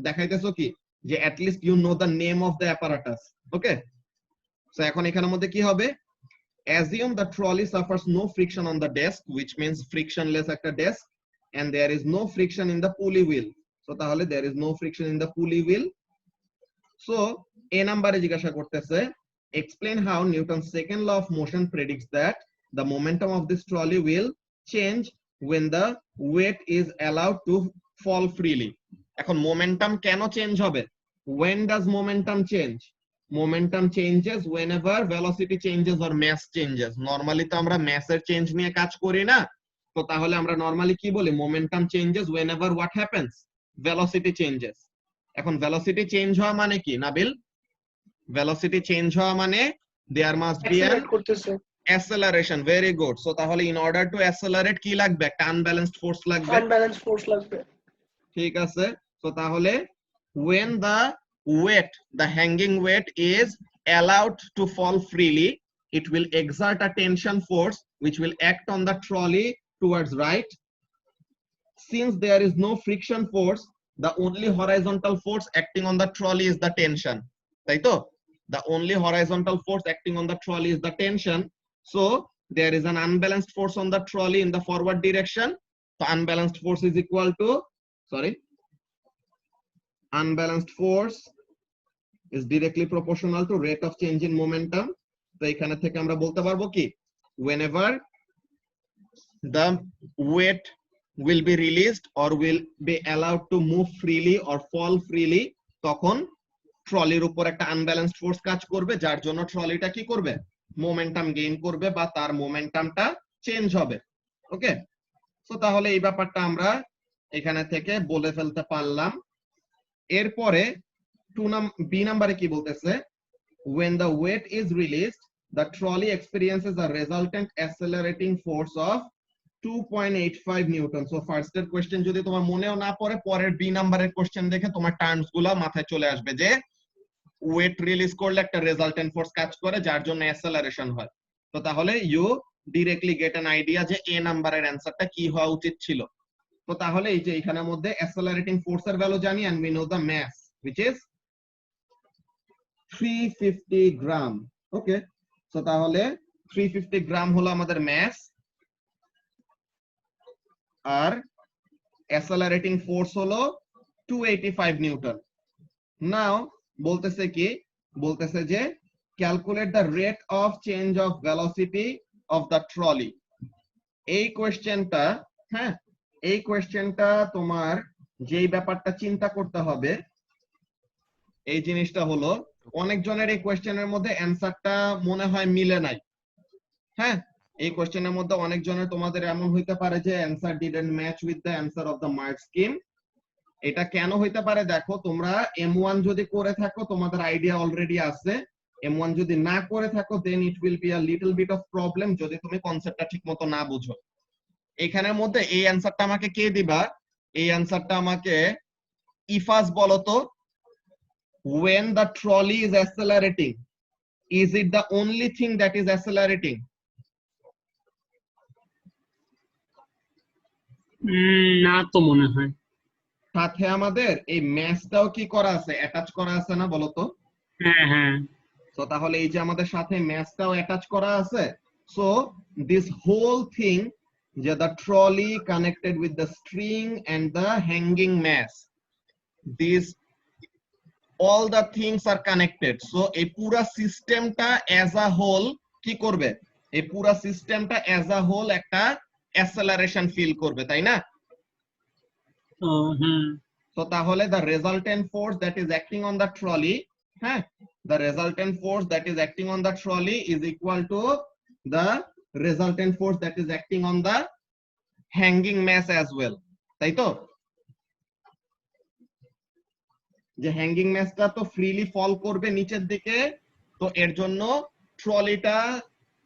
দেখাইতেছো কি যে at least you know the name of the apparatus. Okay, so এখন এখানের মধ্যে কি হবে, assume the trolley suffers no friction on the desk, which means frictionless একটা desk, and there is no friction in the pulley wheel. So তাহলে there is no friction in the pulley wheel. So a নাম্বারে জিজ্ঞাসা করতেছে explain how Newton's second law of motion predicts that the momentum of this trolley will change when the weight is allowed to fall freely. এখন momentum কেন change হবে? When does momentum change? Momentum changes whenever velocity changes or mass changes. Normally তো আমরা mass-এর change নিয়ে কাজ করি না, তো তাহলে আমরা নরমালি কি বলি, momentum changes whenever what happens, velocity changes. এখন velocity চেঞ্জ হওয়া মানে কি নাবিল? velocity চেঞ্জ হওয়া মানে there must be an acceleration. Very good. So তাহলে in order to accelerate কি লাগবে? একটা unbalanced force লাগবে। ঠিক আছে, so তাহলে when the hanging weight is allowed to fall freely, it will exert a tension force which will act on the trolley towards right. Since there is no friction force, the only horizontal force acting on the trolley is the tension. Right? The only horizontal force acting on the trolley is the tension. So there is an unbalanced force on the trolley in the forward direction. So unbalanced force is equal to, unbalanced force is directly proportional to rate of change in momentum. So এখানে থেকে আমরা বলতে পারবো কি, whenever the weight will be released or will be allowed to move freely or fall freely, তখন ট্রলির উপর একটা unbalanced force কাজ করবে, যার জন্য ট্রলিটা কি করবে, মোমেন্টাম গেইন করবে বা তার মোমেন্টামটা চেঞ্জ হবে। ওকে, সো তাহলে এই ব্যাপারটা আমরা এখানে থেকে বলে ফেলতে পারলাম। এরপরে বি নাম্বারে কি বলতেছে, when the weight is released, the trolley experiences a resultant accelerating force of 2.85 newton. So first এর কোশ্চেন যদি তোমার মনেও না পড়ে, পরের বি নাম্বারের কোশ্চেন দেখে তোমার টার্মস গুলো মাথায় চলে আসবে যে ওয়েট রিলিজ করলে একটা রেজাল্টেন্ট ফোর্স কাজ করে যার জন্য অ্যাসেলারেশন হয়। তো তাহলে you directly get an idea যে এ নাম্বারের অ্যানসারটা কি হওয়া উচিত ছিল। তো তাহলে এই যে এখানের মধ্যে অ্যাসেলারেটিং ফোর্সের ভ্যালু জানি, and we know the mass which is 350 gram. Okay, so তাহলে 350 গ্রাম হলো আমাদের মাস, আর অ্যাসেলারেটিং ফোর্স হলো 285 নিউটন। নাও বলতেছে কি, বলতেছে যে calculate the rate of change of velocity of the trolley. এই কোশ্চেনটা, হ্যাঁ, এই কোশ্চেনটা তোমার যেই ব্যাপারটা চিন্তা করতে হবে এই জিনিসটা হলো, অনেকজনের এই কোশ্চেনের মধ্যে অ্যানসারটা মনে হয় মিলে নাই। হ্যাঁ, এই কোশ্চেনের মধ্যে অনেকজনের তোমাদের এমন হইতে পারে যে answer didn't match with the answer of the mark scheme. এটা কেন হইতে পারে দেখো, তোমরা M1 যদি করে থাকো তোমাদের আইডিয়া অলরেডি আছে, M1 যদি না করে থাকো then it will be a little bit of problem যদি তুমি কনসেপ্টটা ঠিকমতো না বুঝো। এখানের মধ্যে এই অ্যানসারটা আমাকে কে দিবা, এই অ্যানসারটা আমাকে ইফাস বলো তো, when the trolley is accelerating, is it the only thing that is accelerating? না তো মনে হয়। সাথে আমাদের এই ম্যাচটাও কি করা আছে, অ্যাটাচ করা আছে না বলো তো? হ্যাঁ হ্যাঁ। তো তাহলে এই যে আমাদের সাথে ম্যাচটাও অ্যাটাচ করা আছে, সো দিস হোল থিং, যে the trolley connected with the string and the hanging mass, these all the things are connected. So এই পুরা সিস্টেমটা as a whole কি করবে, এই পুরো সিস্টেমটা অ্যাজ আ হোল একটা অ্যাসেলারেশন ফিল করবে, তাই না? ও হুম তো তাহলে the resultant force that is acting on the trolley, হ্যাঁ, the resultant force that is acting on the trolley is equal to the resultant force that is acting on the hanging mass as well, তাই তো? যে hanging ম্যাসটা তো freely ফল করবে নিচের দিকে, তো এর জন্য ট্রলিটা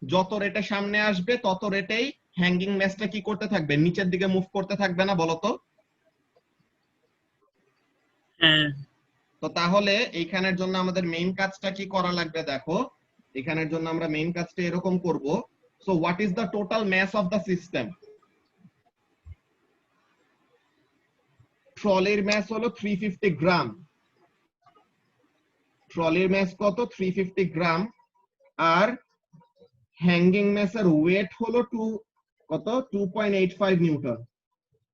যত রেটে সামনে আসবে তত রেটেই হ্যাঙ্গিং ম্যাসটা কি করতে থাকবে, নিচের দিকে মুভ করতে থাকবে না, বলো তো? হ্যাঁ তো তাহলে এইখানের জন্য আমাদের মেইন কাজটা কি করা লাগবে দেখো, এখানের জন্য আমরা মেইন কাজটা এরকম করব। So what is the total mass of the system? ট্রলির ম্যাস হলো 350 গ্রাম। ট্রলির ম্যাস কত? 350 গ্রাম। আর হ্যাঙ্গিং ম্যাসের ওয়েট হলো কত? 2.85 নিউটন।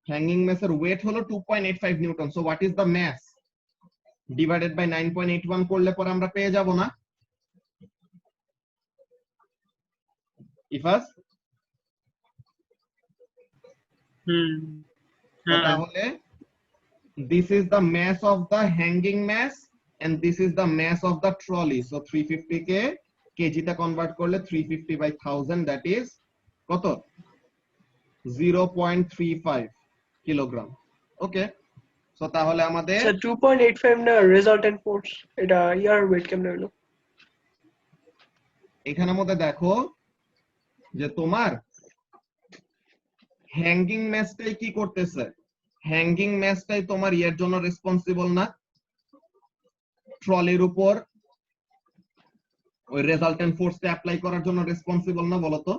হ্যাঙ্গিং ম্যাসের ওয়েট হলো 2.85 newton. So what is the mass divided by 9.81 করলে পরে আমরা পেয়ে যাব না? ইফাস? হুম তো হ্যাঁ তাহলে this is the mass of the hanging mass and this is the mass of the trolley. So 350 কে কেজিতে কনভার্ট করলে 350 by 1000, that is কত? 0.35 কিলোগ্রাম। ওকে, সো তাহলে আমাদের স্যার 2.85 না রেজাল্টেন্ট ফোর্স, এটা ইয়ার ওয়েট কেমনে হলো? এখানের মধ্যে দেখো যে তোমার হ্যাঙ্গিং ম্যাসটাই কি করতেছে, হ্যাঙ্গিং ম্যাসটাই তোমার ইয়ের জন্য রেসপন্সিবল না, ট্রলির উপর ওই রেজাল্টেন্ট ফোর্সটা অ্যাপ্লাই করার জন্য রেসপন্সিবল না, বলো তো?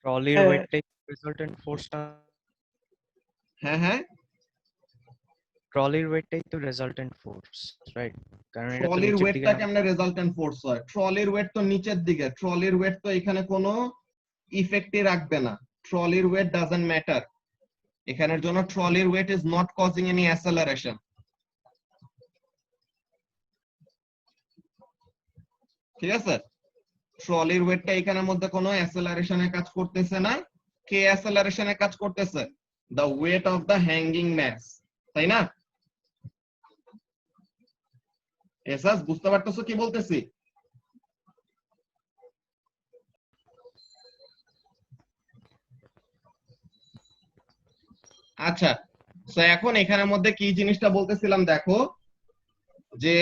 ট্রলির হ্যাঁ। ওয়েটটাই রেজাল্টেন্ট ফোর্সটা, হ্যাঁ হ্যাঁ, ট্রলির ওয়েটটাই তো রেজাল্টেন্ট ফোর্স, রাইট? কারণ এটা তো ট্রলির নিচের দিকে ওয়েটটা কেমনে রেজাল্টেন্ট ফোর্স হয়? ট্রলির ওয়েট তো নিচের দিকে, ট্রলির ওয়েট তো এখানে কোনো ইফেক্টই রাখবে না, ট্রলির ওয়েট ডাজন্ট ম্যাটার এখানের জন্য, ট্রলির weight is not causing any acceleration. ঠিক আছে, ট্রলির ওয়েটটা এখানের মধ্যে কোনো অ্যাসেলারেশনে কাজ করতেছে না। কে অ্যাসেলারেশনে কাজ করতেছে? The weight of the hanging mass, তাই না? এসাস বুঝতে পারতেছো কি বলতেছি? আচ্ছা, তো এখন এখানের মধ্যে কি জিনিসটা বলতেছিলাম দেখো, যে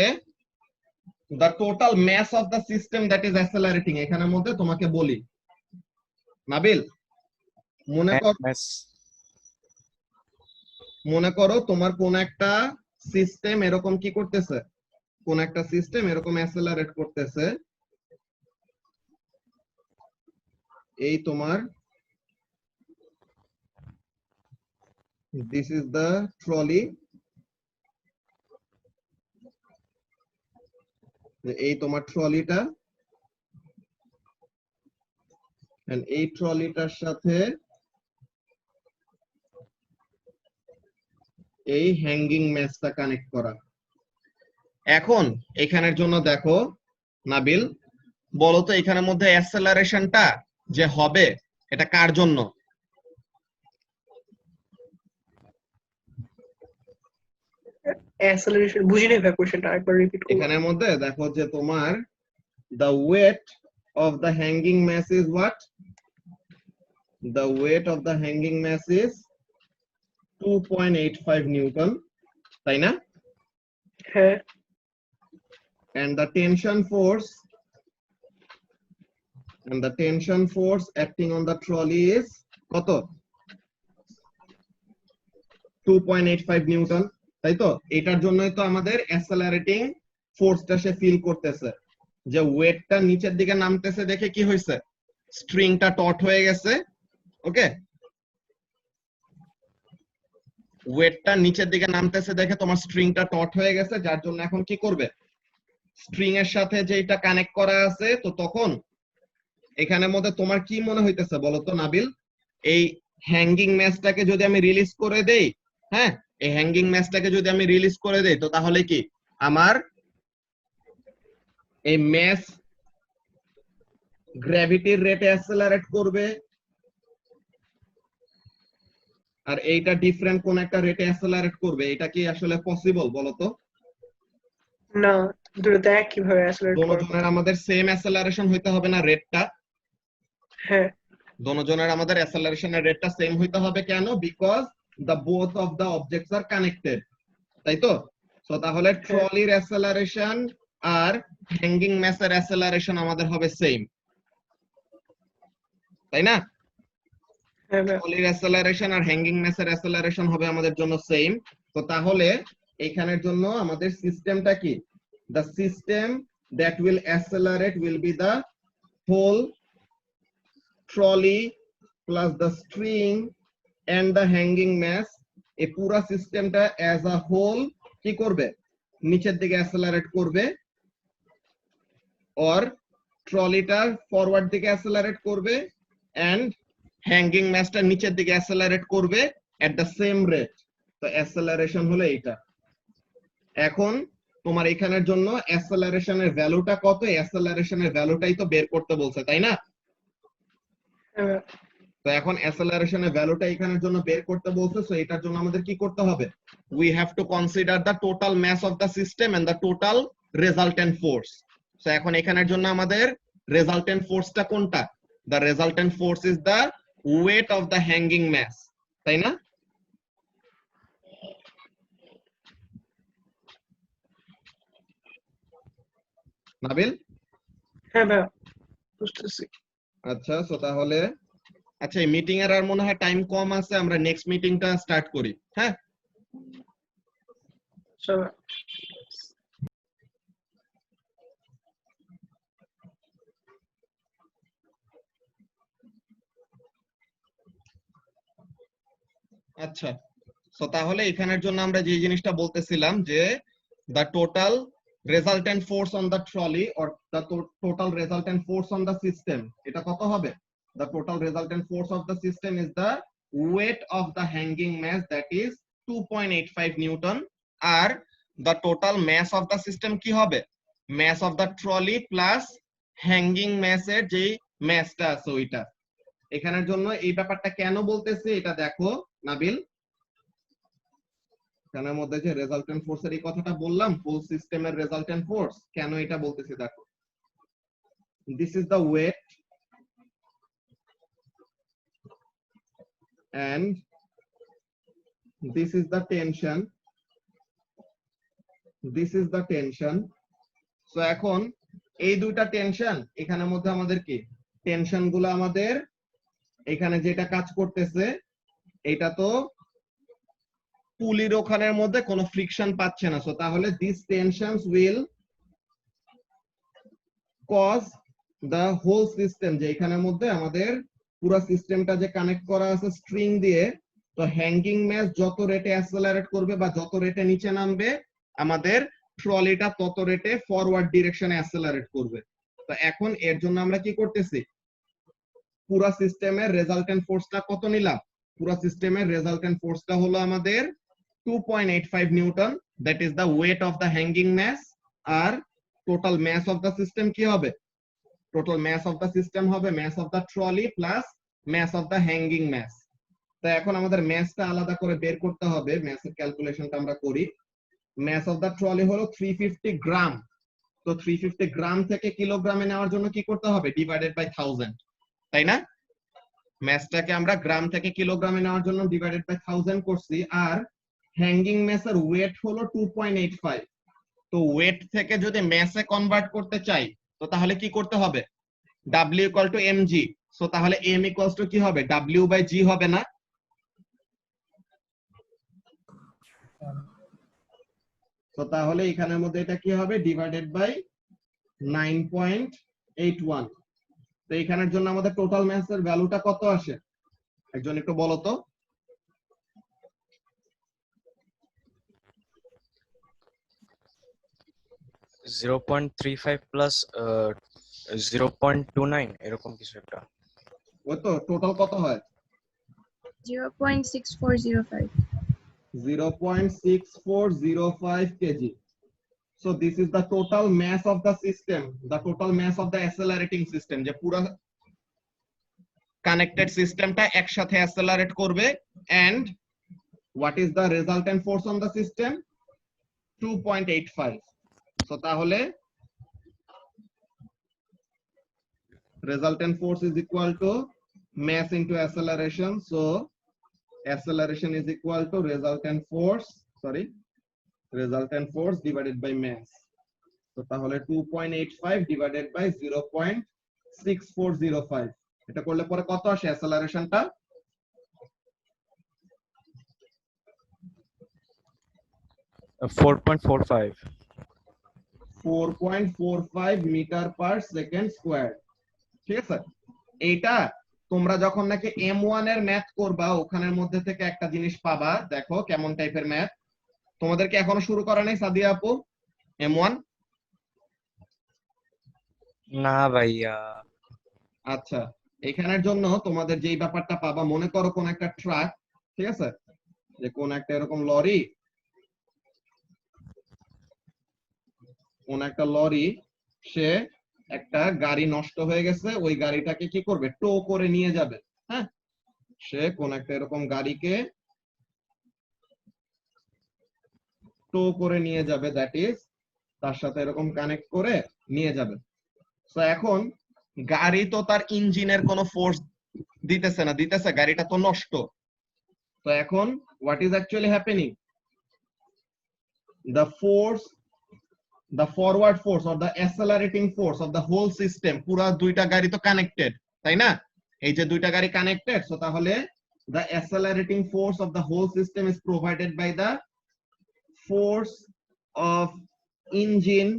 the total mass of the system that is accelerating, এখানের মধ্যে তোমাকে বলি নাবিল, মনে করো তোমার কোন একটা সিস্টেম এরকম কি করতেছে, কোন একটা সিস্টেম এরকম অ্যাসেলারেট করতেছে, এই তোমার this is the trolley, এই তোমার ট্রলিটা, এই ট্রলিটার সাথে এই হ্যাঙ্গিং ম্যাসটা কানেক্ট করা। এখন এখানের জন্য দেখো নাবিল, বলো তো এখানের মধ্যে অ্যাসেলারেশনটা যে হবে এটা কার জন্য? অ্যাসেলারেশন বুঝি নাই ভাই, কোশ্চেনটা আরেকবার রিপিট করুন। এখানের মধ্যে দেখো যে তোমার the weight of the hanging mass is what? The weight of the hanging mass is 2.85 Newton, তাই না? হ্যাঁ। And the tension force acting on the trolley is কত? 2.85 নিউটন, তাই তো? এটার জন্যই তো আমাদের অ্যাসেলারেটিং ফোর্সটা সে ফিল করতেছে, যে ওয়েটটা নিচের দিকে নামতেছে দেখে কি হয়েছে, স্ট্রিংটা টট হয়ে গেছে। ওকে, ওয়েটটা নিচের দিকে নামতেছে দেখে তোমার স্ট্রিংটা টট হয়ে গেছে, যার জন্য এখন কি করবে, স্ট্রিং এর সাথে যেটা কানেক্ট করা আছে, তো তখন এখানের মধ্যে তোমার কি মনে হইতেছে বলো তো নাবিল, এই হ্যাঙ্গিং ম্যাসটাকে যদি আমি রিলিজ করে দেই, হ্যাঁ, এই হ্যাঙ্গিং ম্যাসটাকে যদি আমি রিলিজ করে দেই, তো তাহলে কি আমার এই ম্যাস গ্র্যাভিটির রেটে অ্যাসেলারেট করবে, আর এইটা ডিফারেন্ট কোন একটা রেটে অ্যাসেলারেট করবে। এটা কি আসলে পসিবল বলো তো? না, দুটোতে একইভাবে অ্যাসেলারেট করবে। দোনোজনের আমাদের সেম অ্যাসেলারেশন হইতে হবে না রেটটা? হ্যাঁ, দোনোজনের আমাদের অ্যাসেলারেশনের রেটটা সেম হইতে হবে। কেন? Because the both of the objects are connected, তাই তো? সো তাহলে ট্রলির অ্যাসেলারেশন আর হ্যাঙ্গিং ম্যাসের অ্যাসেলারেশন আমাদের হবে সেম, তাই না? হ্যাঁ ভাইয়া। ট্রলির অ্যাসেলারেশন আর হ্যাঙ্গিং ম্যাসের অ্যাসেলারেশন হবে আমাদের জন্য সেম। তো তাহলে এখানের জন্য আমাদের সিস্টেমটা কি? The system that will accelerate will be the whole trolley plus the string and the hanging mass. এই পুরা সিস্টেমটা অ্যাজ আ হোল কি করবে? নিচের দিকে অ্যাসেলারেট করবে, অর ট্রলিটা ফরওয়ার্ড দিকে অ্যাসেলারেট করবে এন্ড হ্যাঙ্গিং ম্যাসটা নিচের দিকে অ্যাসেলারেট করবে এট দ্য সেম রেট। তো অ্যাসেলারেশন হলো এইটা। এখন তোমার এখানের জন্য অ্যাসেলারেশনের ভ্যালুটা কত? অ্যাসেলারেশনের ভ্যালুটাই তো বের করতে বলছে, তাই না? হ্যাঁ ভাইয়া। তো এখন অ্যাসেলারেশনের ভ্যালুটা এখানের জন্য বের করতে বলছে। সো এটার জন্য আমাদের কি করতে হবে? We have to consider the total mass of the system and the total resultant force. So এখন এখানের জন্য আমাদের রেজাল্টেন্ট ফোর্সটা কোনটা? The resultant force is the weight of the hanging mass, তাই না? নাবিল? হ্যাঁ ভাইয়া, বুঝতেছি। আচ্ছা, সো তাহলে আচ্ছা, এই মিটিং এর আর মনে হয় টাইম কম আছে, আমরা নেক্সট মিটিংটা স্টার্ট করি। হ্যাঁ, আচ্ছা ভাইয়া। আচ্ছা। সো তাহলে এখানের জন্য আমরা যে জিনিসটা বলতেছিলাম যে the total resultant force on the trolley or the total resultant force on the system, এটা কত হবে? The total resultant force of the system is the weight of the hanging mass, that is 2.85 Newton, R the total mass of the system কি হবে? Mass of the trolley plus hanging mass এর যে massটা আছে ওইটা। এখানের জন্য এই ব্যাপারটা কেন বলতেছি এটা দেখো নাবিল। এখানের মধ্যে যে রেজাল্টেন্ট ফোর্সের এই কথাটা বললাম, ফুল সিস্টেমের রেজাল্টেন্ট ফোর্স, কেন এটা বলতেছি দেখো। This is the weight and this is the tension, this is the tension. So এখন এই দুইটা টেনশন, এখানের মধ্যে আমাদের কি টেনশন গুলো আমাদের এখানে যেটা কাজ করতেছে এটা তো পুলির ওখানের মধ্যে কোনো ফ্রিকশন পাচ্ছে না। সো তাহলে this tensions will cause the whole system, যে এখানের মধ্যে আমাদের পুরো সিস্টেমটা যে কানেক্ট করা আছে স্ট্রিং দিয়ে, তো হ্যাঙ্গিং ম্যাস যত রেটে অ্যাসেলারেট করবে বা যত রেটে নিচে নামবে, আমাদের ট্রলিটা তত রেটে ফরওয়ার্ড ডিরেকশনে অ্যাসেলারেট করবে। তো এখন এর জন্য আমরা কি করতেছি? পুরো সিস্টেমের রেজাল্টেন্ট ফোর্সটা কত নিলাম? পুরো সিস্টেমের রেজাল্টেন্ট ফোর্সটা হলো আমাদের 2.85 newton, that is the weight of the hanging mass. আর total mass of the system কি হবে? Total mass of the system হবে mass of the trolley plus mass of the hanging mass. তো এখন আমাদের ম্যাসটা আলাদা করে বের করতে হবে। ম্যাসের ক্যালকুলেশনটা আমরা করি। ম্যাস অফ দ্য ট্রলি হলো 350 গ্রাম। তো 350 গ্রাম থেকে কিলোগ্রামে নেওয়ার জন্য কি করতে হবে? ডিভাইডেড বাই 1000, তাই না? ম্যাসটাকে আমরা গ্রাম থেকে কিলোগ্রামে নেওয়ার জন্য ডিভাইডেড বাই 1000 করছি। আর হ্যাঙ্গিং ম্যাসের ওয়েট হলো 2.85। তো ওয়েট থেকে যদি ম্যাসে কনভার্ট করতে চাই, তো তাহলে কি করতে হবে? W = mg। সো তাহলে m = কি হবে? W/g হবে না? তো তাহলে এখানের মধ্যে এটা কি হবে? Divided by 9.81। তো এখানের জন্য আমাদের টোটাল ম্যাসের ভ্যালুটা কত আসে? একজন একটু বলো তো। 0.35 প্লাস 0.29 এরকম কিছু একটা। ওই তো টোটাল কত হয়? 0.6405. 0.6405 KG. So this is the total mass of the system, the total mass of the accelerating system, যে পুরো কানেক্টেড সিস্টেমটা একসাথে অ্যাসেলারেট করবে, and what is the resultant force on the system? 2.85. So তাহলে resultant force is equal to mass into acceleration. So acceleration is equal to resultant force divided by mass. So তাহলে 2.85 divided by 0.6405. এটা করলে পরে কত আসে অ্যাসেলারেশনটা? 4.45 4.45 metre per second square. ঠিক আছে, এইটা তোমরা যখন নাকি M1 এর ম্যাথ করবা ওখানের মধ্যে থেকে একটা জিনিস পাবা, দেখো কেমন টাইপের ম্যাথ। তোমাদেরকে এখনো শুরু করা নাই সাদিয়া আপু M1? না ভাইয়া। আচ্ছা, এখানের জন্য তোমাদের যেই ব্যাপারটা পাবা, মনে করো কোন একটা ট্রাক, ঠিক আছে, যে কোন একটা এরকম লরি, সে একটা গাড়ি নষ্ট হয়ে গেছে, ওই গাড়িটাকে কি করবে, টো করে নিয়ে যাবে। হ্যাঁ, সে কোন একটা এরকম গাড়িকে টো করে নিয়ে যাবে, দ্যাট ইজ তার সাথে এরকম কানেক্ট করে নিয়ে যাবে। তো এখন গাড়ি তো তার ইঞ্জিনের কোনো ফোর্স দিতেছে না, গাড়িটা তো নষ্ট। তো এখন what is actually happening, the forward force or the accelerating force of the whole system, পুরা দুইটা গাড়ি তো কানেক্টেড, তাই না? এই যে দুইটা গাড়ি কানেক্টেড, সো তাহলে the accelerating force of the whole system is provided by the force of engine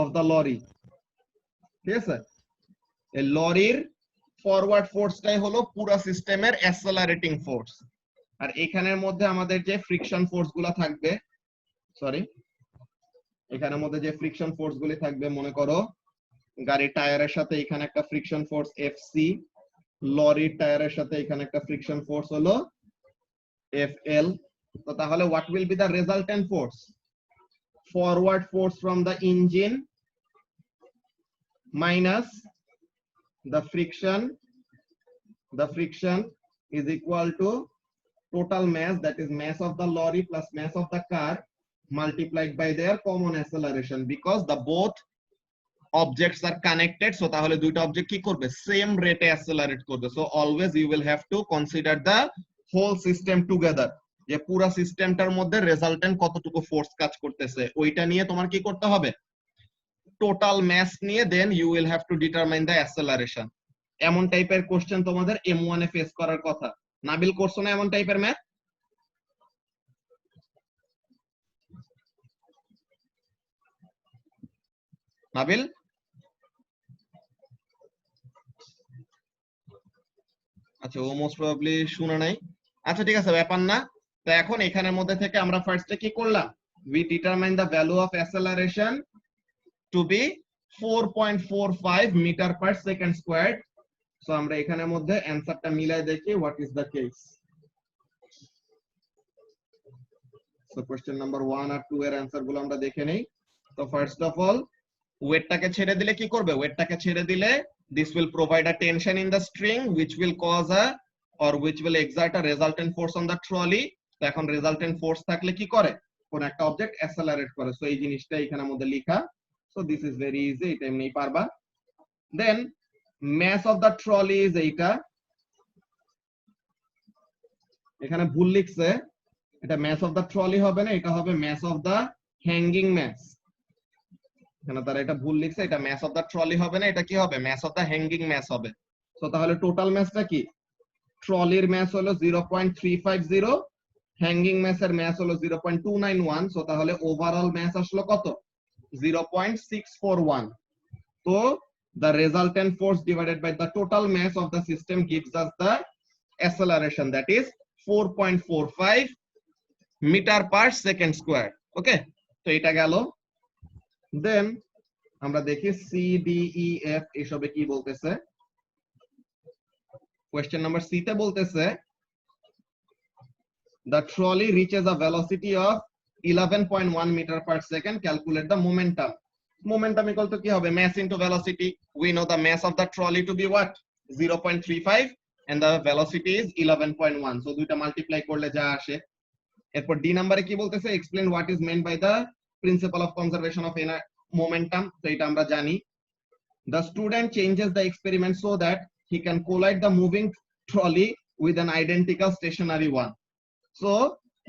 of the lorry. ঠিক আছে, এই লরির ফরওয়ার্ড ফোর্সটাই হলো পুরো সিস্টেমের অ্যাসেলারেটিং ফোর্স। আর এখানের মধ্যে আমাদের যে ফ্রিকশন ফোর্স গুলা থাকবে, এখানের মধ্যে যে ফ্রিকশন ফোর্স গুলি থাকবে, মনে করো গাড়ির টায়ারের সাথে এখানে একটা ফ্রিকশন ফোর্স FC, লরির টায়ারের সাথে এখানে একটা ফ্রিকশন ফোর্স হলো FL। তো তাহলে what will be the resultant force? Forward force from the engine minus the friction is equal to total mass, that is mass of the lorry plus mass of the car multiplied by their common acceleration, because the both objects are connected. So তাহলে দুইটা object কি করবে, same রেটে accelerate করবে। So always you will have to consider the whole system together, যে পুরো সিস্টেমটার মধ্যে resultant কতটুকু ফোর্স কাজ করতেছে ওইটা নিয়ে তোমার কি করতে হবে, টোটাল ম্যাস নিয়ে, then you will have to determine the acceleration. এমন টাইপের কোশ্চেন তোমাদের M1 এ ফেস করার কথা। নাবিল করছো না এমন টাইপের ম্যাথ? নাবিল? আচ্ছা, ও মোস্ট প্রবাবলি শুনে নাই। আচ্ছা ঠিক আছে, ব্যাপার না। তো এখন এখানের মধ্যে থেকে আমরা ফার্স্টে কি করলাম, we determine the value of acceleration to be 4.45 meter per second squared. So আমরা এখানের মধ্যে অ্যানসারটা মিলাই দেখি what is the case. So question number 1 আর 2 এর অ্যানসার গুলো আমরা দেখে নেই। তো ফার্স্ট অফ অল ওয়েটটাকে ছেড়ে দিলে কি করবে, ওয়েটটাকে ছেড়ে দিলে this will provide a tension in the string which will cause a or which will exert a resultant force on the trolley. তো এখন resultant force থাকলে কি করে, কোন একটা অবজেক্ট অ্যাসেলারেট করে। সো এই জিনিসটা এখানের মধ্যে লেখা। So this is very easy, এটা এমনিই পারবা। দেন mass of the trolley is এইটা, এখানে ভুল লিখছে, এটা mass of the trolley হবে না, এটা হবে mass of the hanging mass। এখানে তারা এটা ভুল লিখছে, এটা mass of the trolley হবে না, এটা কি হবে, mass of the hanging mass হবে। সো তাহলে টোটাল ম্যাসটা কি, ট্রলির ম্যাস হলো 0.350, হ্যাঙ্গিং ম্যাসের ম্যাস হলো 0.291। সো তাহলে ওভারঅল ম্যাস আসলো কত, 0.641। তো the resultant force divided by the total mass of the system gives us the acceleration, that is 4.45 meter per second square. ওকে, তো এটা গেল। দেন আমরা দেখি CDEF এসবে কি বলতেছে। কোয়েশ্চেন নাম্বার C তে বলতেছে the trolley reaches a velocity of 11.1 meter per second. Calculate the momentum. Momentum equal to কি হবে? Mass into velocity. We know the mass of the trolley to be what? 0.35 and the velocity is 11.1. So দুইটা multiply করলে যা আসে। এরপর D নম্বরে কি বলতেছে? Explain what is meant by the principle of conservation of momentum. তো এটা আমরা জানি। The student changes the experiment so that he can collide the moving trolley with an identical stationary one. So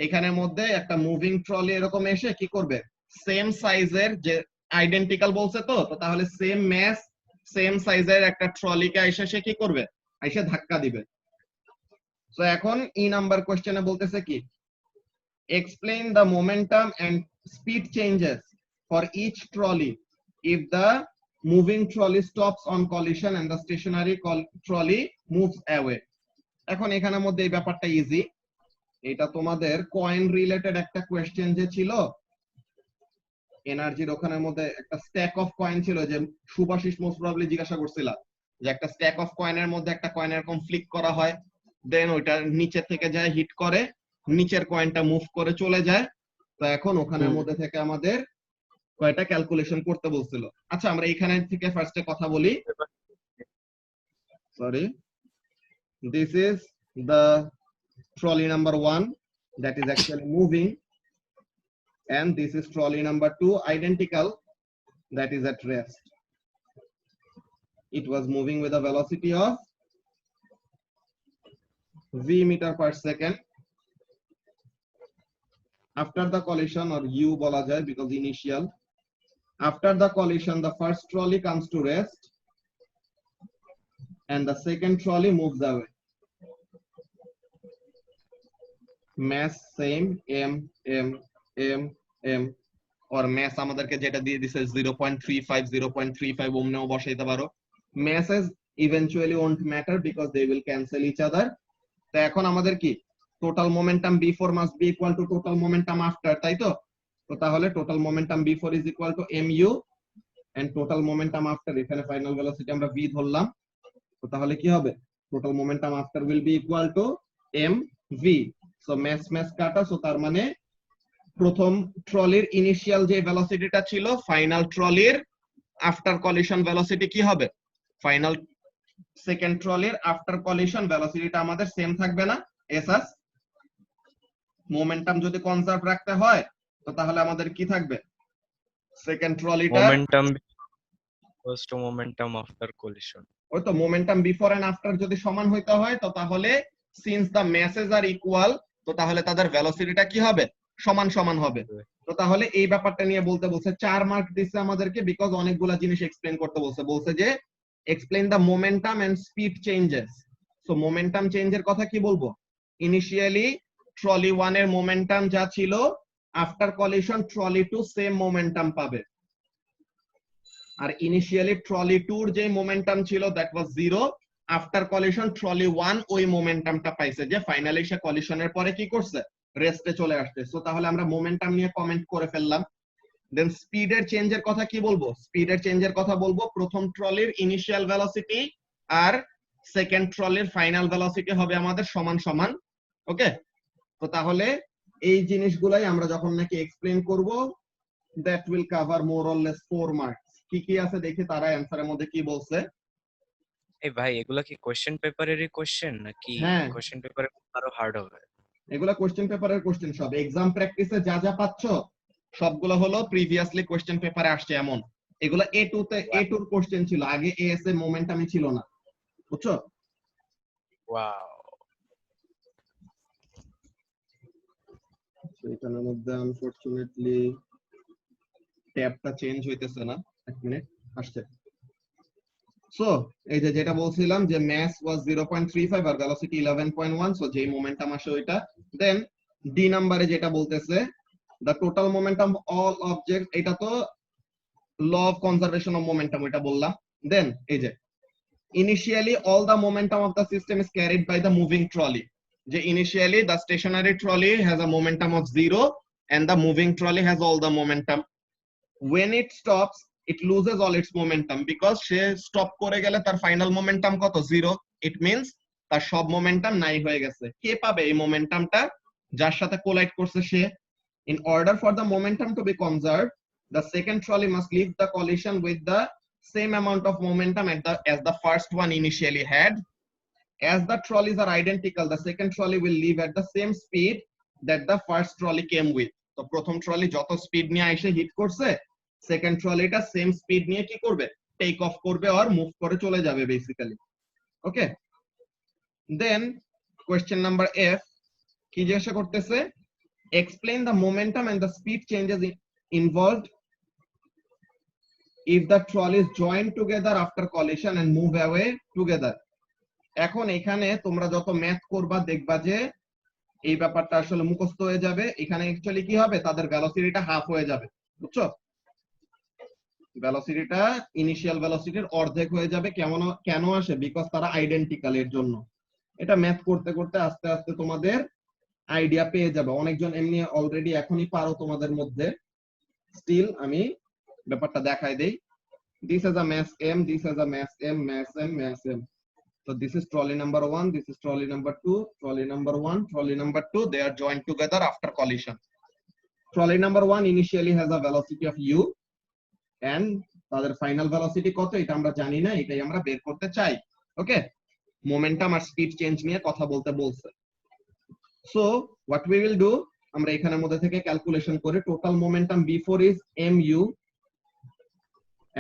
এখানের মধ্যে একটা মুভিং ট্রলি এরকম এসে কি করবে? সেম সাইজের যে আইডেন্টিক্যাল বলছে তো তাহলে সেম ম্যাস সেম সাইজের একটা ট্রলিকে এসে সে কি করবে? এসে ধাক্কা দিবে। সো এখন ই নাম্বার কোশ্চেনে বলতেছে কি? Explain the momentum and speed changes for each trolley if the moving trolley stops on collision and the stationary trolley moves away. এখন এখানের মধ্যে এই ব্যাপারটা ইজি। এটা তোমাদের কয়েন রিলেটেড একটা কোশ্চেন যে ছিল এনার্জির ওখানের মধ্যে একটা স্ট্যাক অফ কয়েন ছিল যে সুভাষিস মোস্ট প্রবাবলি জিজ্ঞাসা করছিল যে একটা স্ট্যাক অফ কয়েনের মধ্যে একটা কয়েন এরকম ফ্লিক করা হয়, দেন ওইটা নিচে থেকে যায় হিট করে, নিচের কয়েনটা মুভ করে চলে যায়। তো এখন ওখানের মধ্যে থেকে আমাদের কয়টা ক্যালকুলেশন করতে বলছিল। আচ্ছা আমরা এখানে থেকে ফার্স্টে কথা বলি। Sorry, this is the trolley number 1 that is actually moving, and this is trolley number 2 identical that is at rest. It was moving with a velocity of v meter per second. After the collision, or u bola jay because initial, after the collision the first trolley comes to rest and the second trolley moves away. Mass same m m m m or mass আমাদেরকে যেটা দিয়ে দিছে 0.35 0.35 ওমনেও বসাইতে পারো। masses eventually won't matter because they will cancel each other. তো এখন আমাদের কি total momentum before must be equal to total momentum after, তাই তো? তো তাহলে total momentum before is equal to mu and total momentum after, এখানে final velocity আমরা v ধরলাম। তো তাহলে কি হবে? total momentum after will be equal to mv. So mass mass কাটা। সো তার মানে প্রথম ট্রলির ইনিশিয়াল যে ভেলোসিটিটা ছিল ফাইনাল ট্রলির আফটার কলিশন ভেলোসিটি কি হবে? ফাইনাল সেকেন্ড ট্রলির আফটার কলিশন ভেলোসিটিটা আমাদের সেম থাকবে না? এসএস মোমেন্টাম যদি কনজার্ভ রাখতে হয় তো তাহলে আমাদের কি থাকবে? সেকেন্ড ট্রলিটা momentum equals to momentum after collision. ওই তো মোমেন্টাম বিফোর এন্ড আফটার যদি সমান হইতে হয় তো তাহলে since the masses are equal তো তাহলে তাদের ভেলোসিটিটা কি হবে? সমান সমান হবে। তো তাহলে এই ব্যাপারটা নিয়ে বলতে বলছে 4 মার্ক দিচ্ছে আমাদেরকে বিকজ অনেকগুলা জিনিস এক্সপ্লেইন করতে বলছে। বলছে যে explain the momentum and speed changes. So momentum চেঞ্জের কথা কি বলবো? ইনিশিয়ালি ট্রলি 1 এর মোমেন্টাম যা ছিল after collision trolley 2 same momentum পাবে। আর ইনিশিয়ালি ট্রলি 2 এর যে মোমেন্টাম ছিল that was 0, after collision trolley 1 ওই মোমেন্টামটা পাইছে যে ফাইনালি সে কলিশনের পরে কি করছে? রেস্টে চলে আসছে। সো তাহলে আমরা মোমেন্টাম নিয়ে কমেন্ট করে ফেললাম। দেন স্পিডের চেঞ্জের কথা কি বলবো? স্পিডের চেঞ্জের কথা বলবো প্রথম ট্রলির ইনিশিয়াল ভেলোসিটি আর সেকেন্ড ট্রলির ফাইনাল ভেলোসিটি হবে আমাদের সমান সমান। ওকে, তো তাহলে এই জিনিসগুলাই আমরা যখন নাকি এক্সপ্লেইন করব that will cover more or less 4 marks. কি কি আছে দেখি তারা অ্যানসারের মধ্যে কি বলছে। এই ভাই এগুলা কি কোশ্চেন পেপারেরই কোশ্চেন নাকি হ্যাঁ। কোশ্চেন পেপারে আরো হার্ড হবে? এগুলা কোশ্চেন পেপারের কোশ্চেন সব। এক্সাম প্র্যাকটিসে যা যা পাচ্ছ সবগুলো হলো প্রিভিয়াসলি কোশ্চেন পেপারে আসছে এমন। এগুলা A2 তে A2 এর কোশ্চেন ছিল, আগে AS এর মোমেন্টামই ছিল না, বুঝছো? ওয়াও। এখানের মধ্যে আনফরচুনেটলি ট্যাবটা চেঞ্জ হইতেছে না। এক মিনিট, আসছে। সো এই যে যেটা বলছিলাম যে mass was 0.35 আর velocity 11.1, সো যেই মোমেন্টাম আসে ওইটা। দেন ডি নম্বরে যেটা বলতেছে the total momentum of all objects, এটা তো law of conservation of momentum ওইটা বললাম। দেন এই যে initially all the momentum of the system is carried by the moving trolley, যে initially the stationary trolley has a momentum of 0 and the moving trolley has all the momentum. When it stops it loses all its momentum because say stop করে গেলে তার final momentum কত? 0. It means তার সব momentum নাই হয়ে গেছে। কে পাবে এই মোমেন্টামটা? যার সাথে কোলাইড করছে সে। In order for the momentum to be conserved, the second trolley must leave the collision with the same amount of momentum as the first one initially had. As the trolleys are identical, the second trolley will leave at the same speed that the first trolley came with. So প্রথম trolley যত speed নিয়ে এসে hit করছে, second ট্রলিটা same speed নিয়ে কি করবে, take off করবে আর move করে চলে যাবে বেসিক্যালি। ওকে, দেন কোশ্চেন নাম্বার এফ কি জিজ্ঞাসা করতেছে, explain the momentum and the speed changes involved if the trolleys join together after collision and move away together. এখন এখানে তোমরা যত ম্যাথ করবা দেখবা যে এই ব্যাপারটা আসলে মুখস্থ হয়ে যাবে। এখানে অ্যাকচুয়ালি কি হবে, তাদের ভেলোসিটিটা হাফ হয়ে যাবে, বুঝছো? ভেলোসিটিটা ইনিশিয়াল ভেলোসিটির অর্ধেক হয়ে যাবে। কেন আসে? বিকজ তারা আইডেন্টিক্যাল, এর জন্য। এটা ম্যাথ করতে করতে আস্তে আস্তে তোমাদের আইডিয়া পেয়ে যাবে। অনেকজন এমনি অলরেডি এখনই পারো তোমাদের মধ্যে, স্টিল আমি ব্যাপারটা দেখাই দেই। This is a mass M, this is a mass M, mass M, mass M. So this is trolley number 1, this is trolley number 2, trolley number 1, trolley number 2. They are joined together after collision. Trolley number 1 initially has a velocity of u, and তাদের final velocity কত এটা আমরা জানি না, এটাই আমরা বের করতে চাই। ওকে, মোমেন্টাম আর স্পিড চেঞ্জ নিয়ে কথা বলতে বলছে। So what we will do, আমরা এখানের মধ্যে থেকে ক্যালকুলেশন করে total momentum before is mu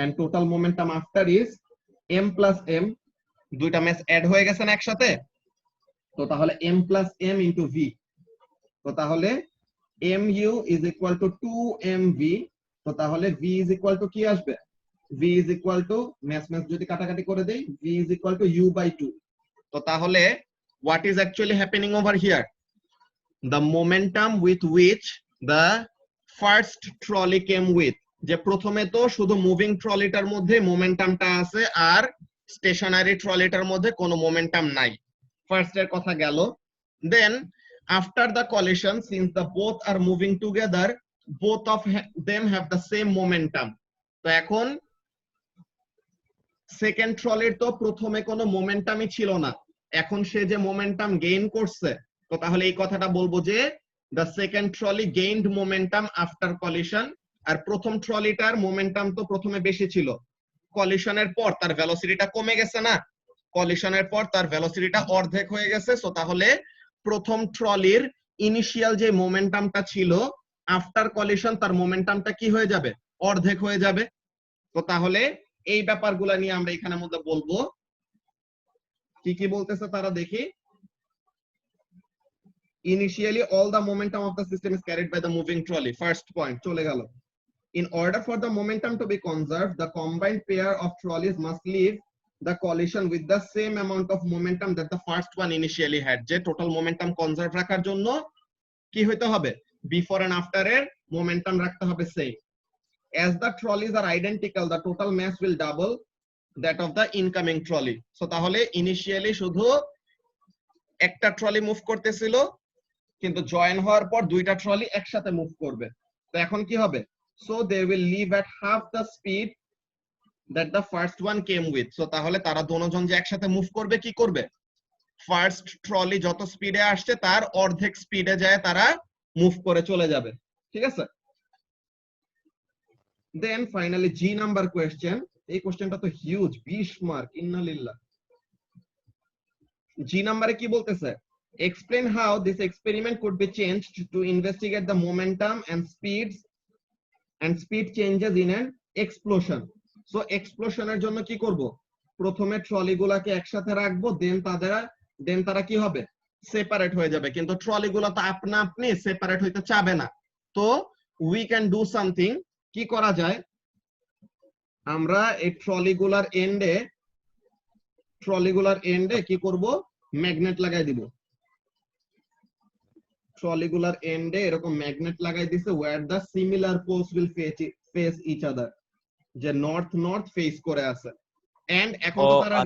and total momentum after is m plus m. দুইটা ম্যাস অ্যাড হয়ে গেছে না একসাথে, তো তাহলে m plus m into v, তো তাহলে mu is equal to 2mv, তো তাহলে v is equal to কি আসবে, v is equal to mass যদি কাটাকাটি করে দেই, v is equal to u by 2. তো তাহলে what is actually happening over here, the momentum with which the first trolley came with, যে প্রথমে তো শুধু মুভিং ট্রলিটার মধ্যে মোমেন্টামটা আছে আর স্টেশনারি ট্রলিটার মধ্যে কোনো মোমেন্টাম নাই, ফার্স্ট এর কথা গেল। Then after the collision, since the both are moving together, both of them have the same momentum. তো এখন সেকেন্ড ট্রলির তো প্রথমে কোনো মোমেন্টামই ছিল না, এখন সে যে মোমেন্টাম গেইন করছে, তো তাহলে এই কথাটা বলবো যে the second trolley gained momentum after collision. আর প্রথম ট্রলিটার মোমেন্টাম তো প্রথমে বেশি ছিল, কলিশনের পর তার ভেলোসিটিটা কমে গেছে না, কলিশনের পর তার ভেলোসিটিটা অর্ধেক হয়ে গেছে। সো তাহলে প্রথম ট্রলির ইনিশিয়াল যে মোমেন্টামটা ছিল, আফটার কলিশন তার মোমেন্টামটা কি হয়ে যাবে, অর্ধেক হয়ে যাবে। তো তাহলে এই ব্যাপারগুলো নিয়ে আমরা এখানের মধ্যে বলবো। কি কি বলতেছে তারা দেখি। Initially all the momentum of the system is carried by the moving trolley. First point চলে গেল। In order for the momentum to be conserved, the combined pair of trolleys must leave the collision with the same amount of momentum that the first one initially had. যে total momentum conserve রাখার জন্য কি হইতে হবে, before and after এর momentum রাখতে হবে same. As the trolleys are identical, the total mass will double that of the incoming trolley. So তাহলে ইনিশিয়ালি শুধু একটা ট্রলি মুভ করতেছিল, কিন্তু জয়েন হওয়ার পর দুইটা ট্রলি একসাথে মুভ করবে। তো এখন কি হবে, so they will leave at half the speed that the first one came with. So তাহলে তারা দুজন যে একসাথে মুভ করবে, কি করবে, ফার্স্ট ট্রলি যত স্পিডে আসছে তার অর্ধেক স্পিডে যায় তারা মুভ করে চলে যাবে। ঠিক আছে, দেন ফাইনালি জি নাম্বার কোয়েশ্চেন। এই কোয়েশ্চেনটা তো হিউজ, 20 মার্ক, ইন্নালিল্লাহ। জি নাম্বারে কি বলতেছে, explain how this experiment could be changed to investigate the momentum and speed changes in an explosion. So explosion এর জন্য কি করব, প্রথমে ট্রলি গুলাকে একসাথে রাখবো, দেন তারা কি হবে, সেপারেট হয়ে যাবে। কিন্তু ট্রলি গুলা তো আপনা আপনি সেপারেট হইতে চাবে না। তো we can do something, কি করা যায়, আমরা এই ট্রলি গুলার এন্ডে কি করব, ম্যাগনেট লাগাই দিব। ট্রলিগুলার এন্ডে এরকম ম্যাগনেট লাগাই দিছে, where the similar poles will face each other, যে নর্থ ফেস করে আছে। এন্ড এখন তো তারা,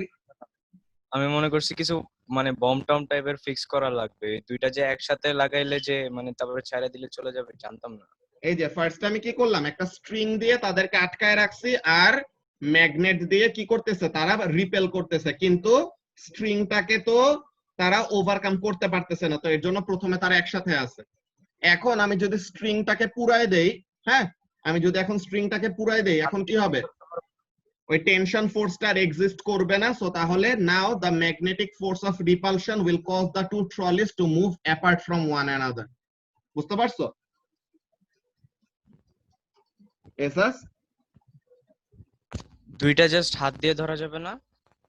আমি মনে করছি কিছু মানে বম টম টাইপের ফিক্স করা লাগবে, দুইটা যে একসাথে লাগাইলে যে মানে তারপরে ছেড়ে দিলে চলে যাবে, জানতাম না। এই যে ফার্স্ট আমি কি করলাম, একটা স্ট্রিং দিয়ে তাদেরকে আটকায় রাখছি, আর ম্যাগনেট দিয়ে কি করতেছে, তারা রিপেল করতেছে, কিন্তু স্ট্রিংটাকে তো তারা ওভারকাম করতে পারতেছে না। তো এর জন্য প্রথমে তারা একসাথে আছে, এখন আমি যদি স্ট্রিংটাকে পুরাই দেই, হ্যাঁ আমি যদি এখন স্ট্রিংটাকে পুরাই দেই, এখন কি হবে? ওই টেনশন ফোর্সটা আর এক্সিস্ট করবে না। সো তাহলে now the magnetic force of repulsion will cause the two trolleys to move apart from one another. বুঝতে পারছো? এসাস দুইটা জাস্ট হাত দিয়ে ধরা যাবে না,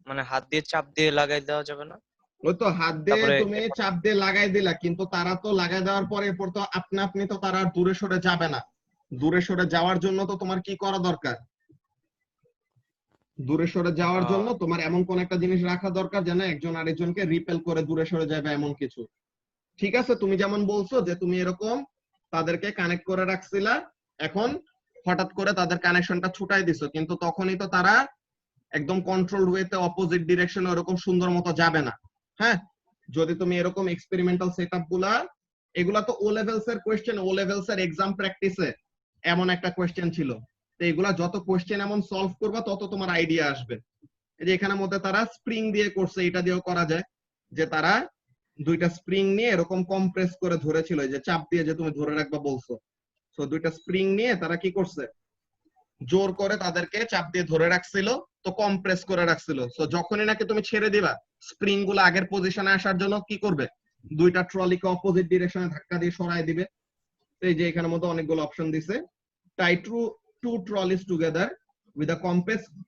মানে হাত দিয়ে চাপ দিয়ে লাগাই দেওয়া যাবে না? ওই তো হাত দিয়ে তারপরে তুমি চাপ দিয়ে লাগাই দিলা, কিন্তু তারা তো লাগাই দেওয়ার পরে এরপর তো আপনা আপনি তো তারা আর দূরে সরে যাবে না। দূরে সরে যাওয়ার জন্য তো তোমার কি করা দরকার? দূরে সরে যাওয়ার জন্য তোমার এমন কোন একটা জিনিস রাখা দরকার যেন একজন আরেকজনকে রিপেল করে দূরে সরে যাবে এমন কিছু। ঠিক আছে, তুমি যেমন বলছো যে তুমি এরকম তাদেরকে কানেক্ট করে রাখছিলা, এখন হঠাৎ করে তাদের কানেকশনটা ছুটাই দিছো, কিন্তু তখনই তো তারা একদম কন্ট্রোল ওয়েতে অপোজিট ডিরেকশনে ওরকম সুন্দর মতো যাবে না। হ্যাঁ, যদি তুমি এরকম এক্সপেরিমেন্টাল সেটআপ গুলা, এগুলা তো ও লেভেলস এর কোশ্চেন, ও লেভেলস এর এক্সাম প্র্যাকটিসে এমন একটা কোশ্চেন ছিল। তো এগুলা যত কোশ্চেন এমন সলভ করবা তত তোমার আইডিয়া আসবে। এই যে এখানের মধ্যে তারা স্প্রিং দিয়ে করছে, এটা দিয়েও করা যায় যে তারা দুইটা স্প্রিং নিয়ে এরকম কম্প্রেস করে ধরেছিল, এই যে চাপ দিয়ে যে তুমি ধরে রাখবা বলছো। তো দুইটা স্প্রিং নিয়ে তারা কি করছে, জোর করে তাদেরকে চাপ দিয়ে ধরে রাখছিল, তো কম্প্রেস করে রাখছিল। তো যখনই নাকি তুমি ছেড়ে দিবা, স্প্রিং গুলো আগের পজিশনে আসার জন্য কি করবে, দুইটা ট্রলিকে অপোজিট ডিরেকশনে ধাক্কা দিয়ে সরায় দিবে। এই যে এখানের মধ্যে অনেকগুলো অপশন দিছে। Tie two trolleys together with a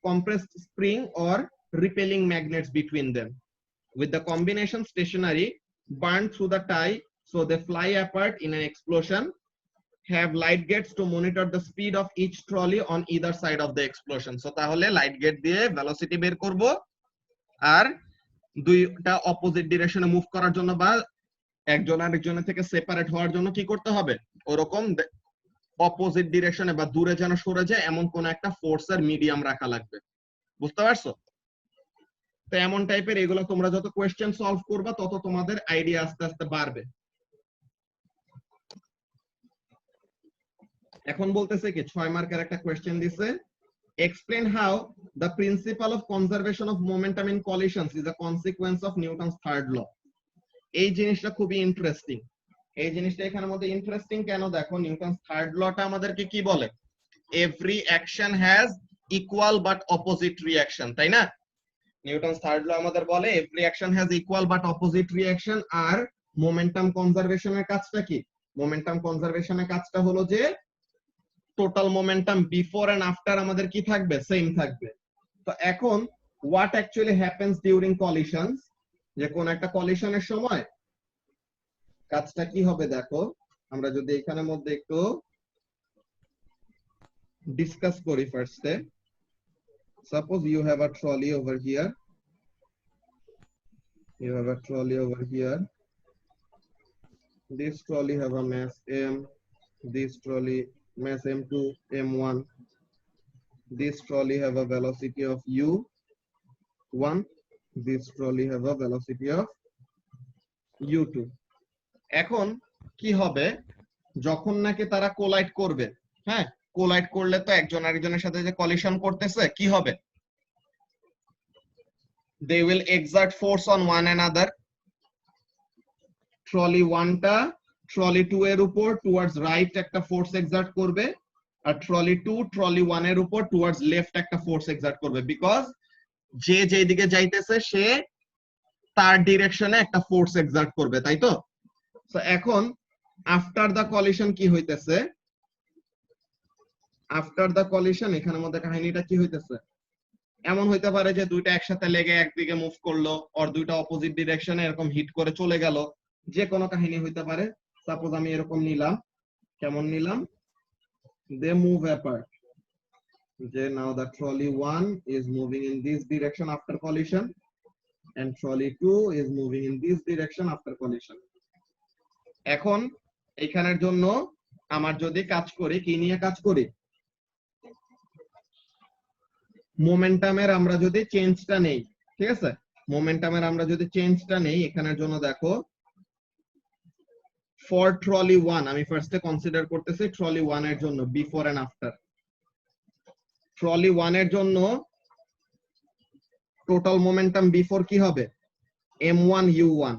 compressed spring or repelling magnets between them. With the combination stationary, burned through the tie so they fly apart in an explosion. Have light gates to monitor the speed of each trolley on either side of the explosion. So তাহলে light gate দিয়ে velocity বের করব, আর দুইটা opposite ডিরেকশনে move করার জন্য বা একজন আরেকজনের থেকে সেপারেট হওয়ার জন্য কি করতে হবে, ওরকম অপোজিট ডিরেকশনে বা দূরে যেন সরে যায় এমন কোন একটা ফোর্সের মিডিয়াম রাখা লাগবে। বুঝতে পারছো? তো এমন টাইপের এগুলো তোমরা যত কোয়েশ্চেন সলভ করবা তত তোমাদের আইডিয়া আস্তে আস্তে বাড়বে। এখন বলতেছে কি 6 মার্কের একটা কোয়েশ্চেন দিছে, explain how the principle of conservation of momentum in collisions is a consequence of Newton's third law. এই জিনিসটা খুবই ইন্টারেস্টিং। এই জিনিসটা এখানের মধ্যে ইন্টারেস্টিং কেন, দেখো নিউটনস থার্ড লটা আমাদেরকে কি বলে, every action has equal but opposite reaction, তাই না? নিউটনস থার্ড ল আমাদের বলে every action has equal but opposite reaction. আর মোমেন্টাম কনজারভেশনের কাজটা কি, মোমেন্টাম কনজারভেশনের কাজটা হলো যে total momentum before and after আমাদের কি থাকবে, সেম থাকবে। তো এখন what actually happens during collisions, যে কোন একটা কলিশনের সময় কাজটা কি হবে, দেখো আমরা যদি এখানের মধ্যে একটু ডিসকাস করি ফার্স্টে। Suppose you have a trolley over here, you have a trolley over here, this trolley have a mass m, this trolley mass m2 m1, this trolley have a velocity of u1, this trolley have a velocity of u2. এখন কি হবে, যখন নাকি তারা collide করবে, হ্যাঁ collide করলে তো একজন আরেকজনের সাথে যে কলিশন করতেছে কি হবে, they will exert force on one another. Trolley 1 টা ট্রলি 2 এর উপর টুয়ার্ডস রাইট একটা ফোর্স এক্সার্ট করবে, আর ট্রলি 2 ট্রলি 1 এর উপর টুয়ার্ডস লেফট একটা ফোর্স এক্সার্ট করবে, বিকজ যে যেদিকে যাইতেছে সে তার ডিরেকশনে একটা ফোর্স এক্সার্ট করবে, তাই তো? সো এখন আফটার দা কলিশন কি হইতেছে, আফটার দা কলিশন এখানের মধ্যে কাহিনীটা কি হইতেছে, এমন হইতে পারে যে দুইটা একসাথে লেগে একদিকে মুভ করলো, আর দুইটা অপোজিট ডিরেকশনে এরকম হিট করে চলে গেল, যে কোনো কাহিনী হইতে পারে। সাপোজ আমি এরকম নিলাম, কেমন নিলাম, দে মুভ অ্যাপার্ট, যে নাও the trolley 1 is moving in this direction after collision and trolley 2 is moving in this direction after collision. এখন এখানের জন্য আমার যদি কাজ করি, কি নিয়ে কাজ করি, মোমেন্টামের আমরা যদি চেঞ্জটা নেই, ঠিক আছে, মোমেন্টামের আমরা যদি চেঞ্জটা নেই এখানের জন্য দেখো, ফর ট্রলি 1 আমি ফার্স্টে কনসিডার করতেছি ট্রলি 1 এর জন্য বিফোর এন্ড আফটার। ট্রলি 1 এর জন্য টোটাল মোমেন্টাম বিফোর কি হবে, m1 u1,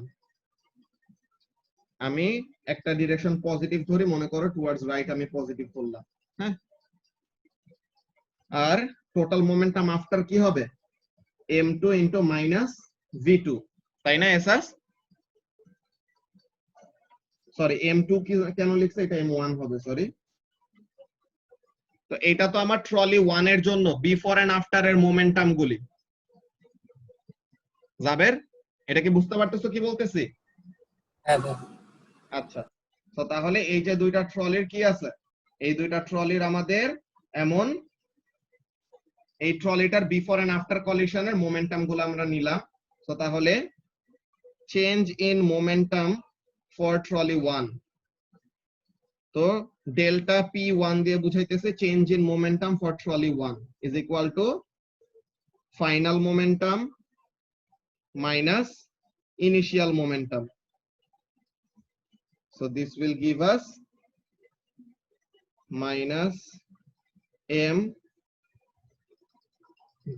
আমি একটা ডিরেকশন পজিটিভ ধরি, মনে করো টুয়ার্ডস রাইট আমি পজিটিভ ধরলাম, হ্যাঁ, আর টোটাল মোমেন্টাম আফটার কি হবে m2 ইনটু মাইনাস v2, তাই না এসাস? সরি m2 কি কেন লিখছে, এটা m1 হবে, সরি। তো এটা তো আমার ট্রলি 1 এর জন্য বিফোর এন্ড আফটার এর মোমেন্টাম গুলি। জাবের, এটা কি বুঝতে পারতেছো কি বলতেছি? হ্যাঁ ভাই। আচ্ছা, তো তাহলে এই যে দুইটা ট্রলির কি আছে, এই দুইটা ট্রলির আমাদের এমন এই ট্রলিটার বিফোর এন্ড আফটার কলিশনের মোমেন্টাম গুলো আমরা নিলাম। তো তাহলে change in momentum for trolley 1, তো ডেল্টা p1 দিয়ে বুঝাইতেছে change in momentum for trolley 1 is equal to final momentum minus initial momentum. So this will give us minus m